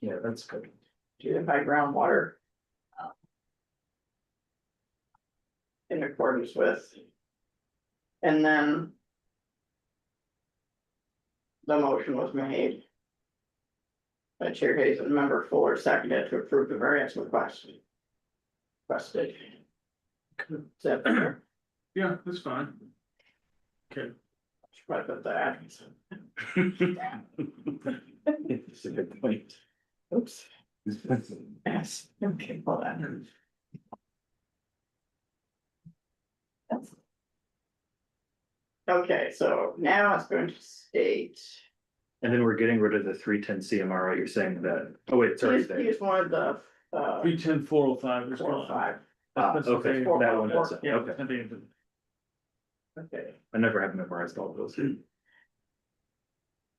Yeah, that's good. to the high groundwater. In accordance with. And then. The motion was made. By Chair Hayes and Member Fuller seconded to approve the variance request. Requested. Is that fair? Yeah, that's fine. Okay. Should probably put that. It's a good point. Oops. Yes, okay, hold on. Okay, so now it's going to state. And then we're getting rid of the 310 CMR, right? You're saying that, oh wait, it's already He there. just wanted the, 310-405 is 4 or gone. 5, Ah, okay, Four, that one does it, Yeah, okay. okay. I never have memorized all those.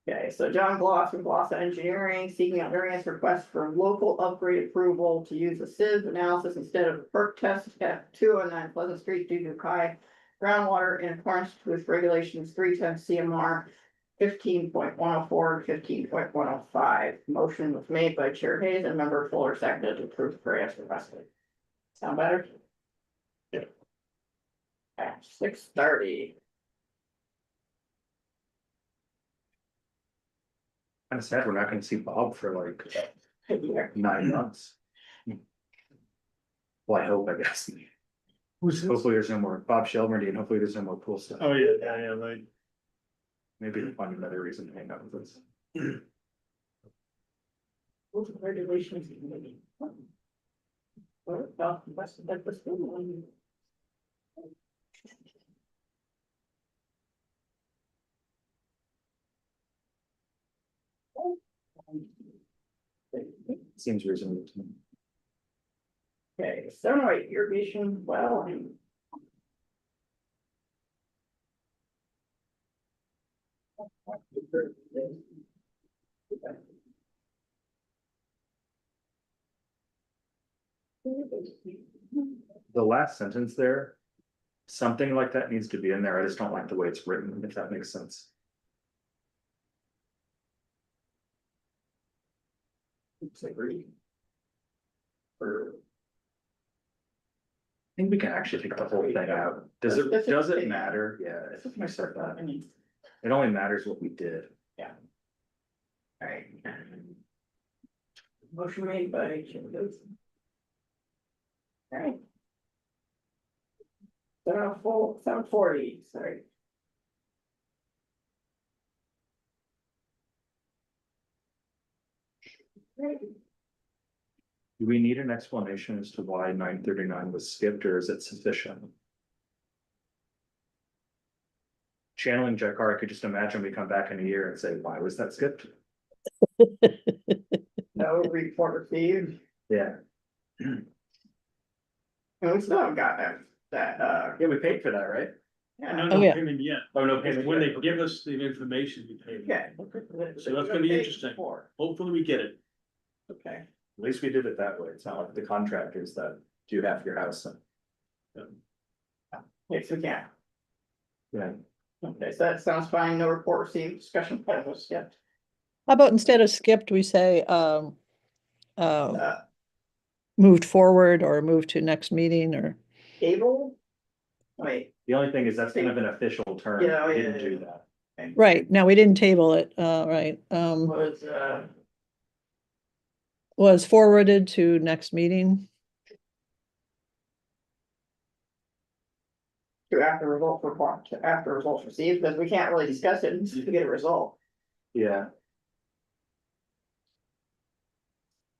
Okay, so John Gloss from Gloss Engineering seeking a variance request for local upgrade approval to use a sieve analysis instead of a perk test at 209 Pleasant Street due to high groundwater in accordance with regulations 310 CMR 15.104 and 15.105. Motion was made by Chair Hayes and Member Fuller seconded to approve the variance request. Sound better? Yeah. At 6:30. Kind of sad we're not gonna see Bob for like Here. 9 months. Well, I hope, I guess. Who's this? Hopefully there's no more Bob Shelburne, and hopefully there's no more cool stuff. Oh, yeah, yeah, right. Maybe they'll find another reason to hang out with us. Rules and regulations. What about the rest of that was the one? Seems reasonable to me. Okay, so no irrigation well and. The last sentence there, something like that needs to be in there. I just don't like the way it's written, if that makes sense. Oops, I agree. Or I think we can actually take the whole thing out. Does it matter? Yeah, if you said that. It only matters what we did. Alright. Motion made by Jim Booth. Alright. 7:40, sorry. Right. Do we need an explanation as to why 939 was skipped, or is it sufficient? Channeling Jakar, I could just imagine we come back in a year and say, why was that skipped? No report received, Yeah, and we still haven't got that, yeah, we paid for that, right? yeah. No, Oh, no yeah. payment yet. Oh, no payment. When they yet. give us the information, we pay. Okay. So that's gonna be interesting. Hopefully we get it. Okay, At least we did it that way. It's not like the contractors that do half your house. yes, we can. Yeah. Okay, so that sounds fine, no report received, discussion point was skipped. How about instead of skipped, we say, moved forward or moved to next meeting or, Able? Wait, The only thing is that's kind of an official term. Yeah, We yeah, didn't yeah. do that. right, now we didn't table it, right, was forwarded to next meeting. to after result report, to after results received, because we can't really discuss it until we get a result. Yeah.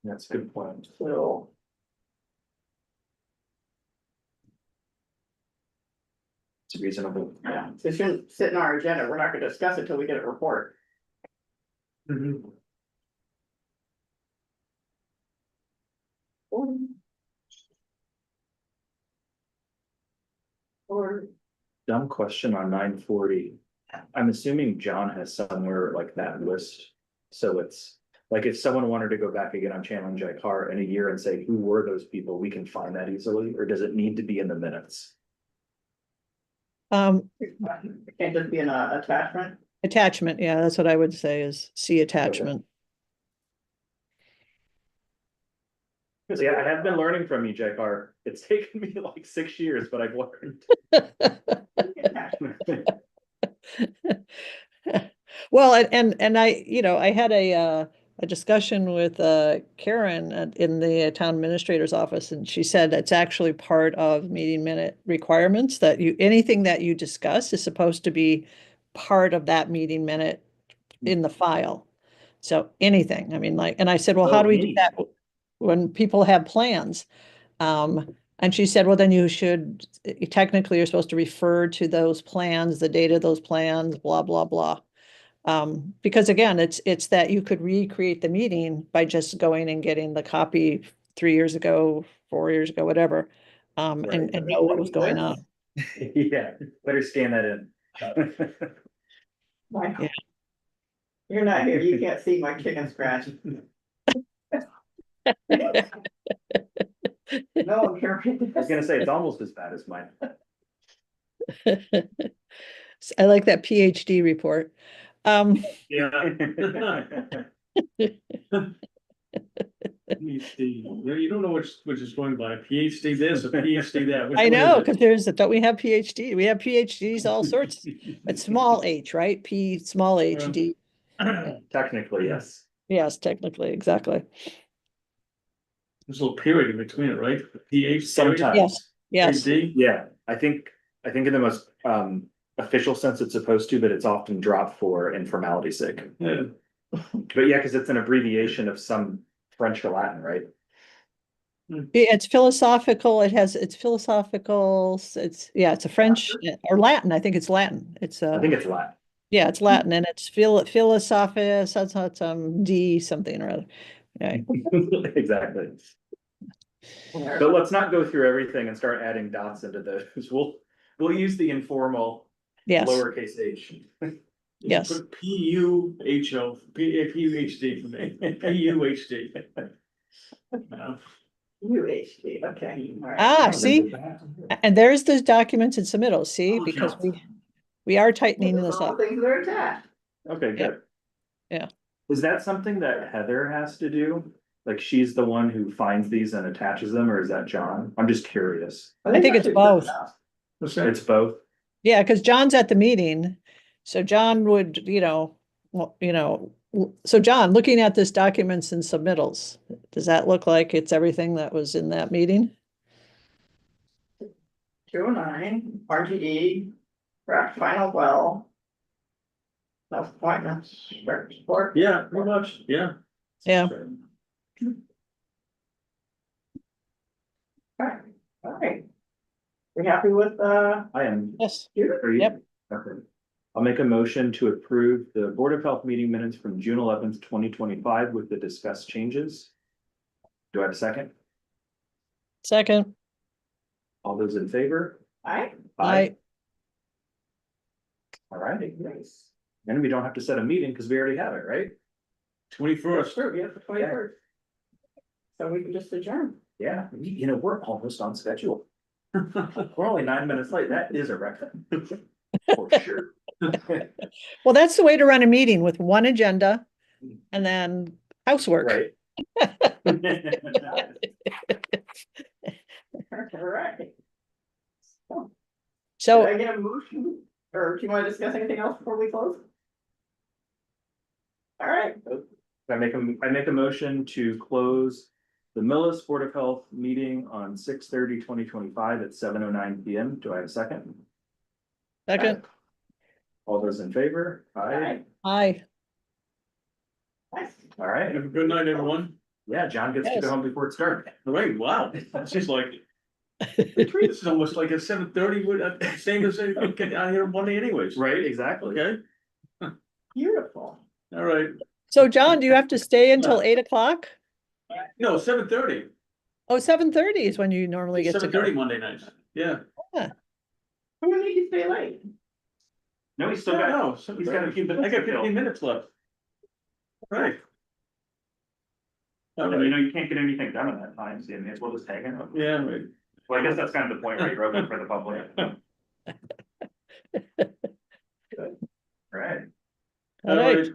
That's a good point. So. It's reasonable. Yeah, it shouldn't sit in our agenda. We're not gonna discuss it till we get a report. Or, Dumb question on 940. I'm assuming John has somewhere like that list. So it's like if someone wanted to go back again on channeling Jack Har in a year and say, who were those people? We can find that easily, or does it need to be in the minutes? Um, it can't just be an attachment. attachment, yeah, that's what I would say is see attachment. Because yeah, I have been learning from you, Jack Har. It's taken me like 6 years, but I've learned. Well, and I, I had a discussion with Karen in the town administrator's office, and she said it's actually part of meeting minute requirements that anything that you discuss is supposed to be part of that meeting minute in the file. So anything, I mean, like, and I said, well, how do we do that when people have plans? And she said, well, then you should, technically, you're supposed to refer to those plans, the date of those plans, blah, blah, blah. Because again, it's that you could recreate the meeting by just going and getting the copy 3 years ago, 4 years ago, whatever, and know what was going on. Yeah, better scan that in. Yeah. You're not here, you can't see my chicken scratch. No, I'm here. I was gonna say, it's almost as bad as mine. I like that PhD report. Yeah. PhD, you don't know which is going by, PhD this or PhD that. Which I one is know, it? because don't we have PhD? We have PhDs, all sorts. It's small h, right? P, small h, D. Technically, yes. Yes, technically, exactly. There's a little period in between it, right? PhD. Sometimes. Yes, yes. PhD? Yeah, I think in the most official sense it's supposed to, but it's often dropped for informality's sake. Yeah. But yeah, because it's an abbreviation of some French or Latin, right? It's philosophical. It's philosophical. It's a French or Latin. I think it's Latin. It's I think it's Latin. yeah, it's Latin, and it's philosophy, some D something or other. Yeah. Exactly. But let's not go through everything and start adding dots into those. We'll use the informal Yes. lowercase h. Yes. Put PUHO, PUHD for me, PUHD. No. UHD, okay. All right. Ah, see, and there's those documents and submittals. See, Oh, because yeah. we are tightening Those this are all up. things that are attached. Okay, good. Yeah. Is that something that Heather has to do? Like she's the one who finds these and attaches them, or is that John? I'm just curious. I think it's actually both. good enough. What's that? It's both. Yeah, because John's at the meeting, so John would, so John, looking at this documents and submittals, does that look like it's everything that was in that meeting? 209, RGE, draft final well. Appointments, support. Yeah, pretty much, yeah. Yeah. All right. We happy with, I am. Yes. Are you? Yep. Okay. I'll make a motion to approve the Board of Health meeting minutes from June 11th, 2025 with the discussed changes. Do I have a second? Second, All those in favor? Aye. I, All righty. Then we don't have to set a meeting because we already have it, right? 21st. Sure, yeah, the 21st. So we can just adjourn. Yeah, we're almost on schedule. We're only 9 minutes late. That is a record. For sure. well, that's the way to run a meeting with one agenda and then housework. Right. All right. So. Did I get a motion, or do you want to discuss anything else before we close? All right, I make a motion to close the Millis Board of Health meeting on 6/30/2025 at 7:09 PM. Do I have a second? Second, All those in favor? Aye. aye. nice. All right. Have a good night, everyone. Yeah, John gets to Yes. go home before it's dark. All right, wow, that's just like This is almost like a 7:30, same as getting out here on Monday anyways. Right, exactly. Okay, Beautiful. all right. So John, do you have to stay until 8 o'clock? No, 7:30. Oh, 7:30 is when you normally get to 7:30 go. Monday nights. Yeah. I'm gonna make you stay late. No, he's still No, got, no, he's 7:30. got a few I got minutes to 15 fill. minutes left. Right. All And you right, know, you can't get anything done in that time, so you may as well just hang it. yeah, right. Well, I guess that's kind of the point, right? You're open for the public. Right. All All right. right.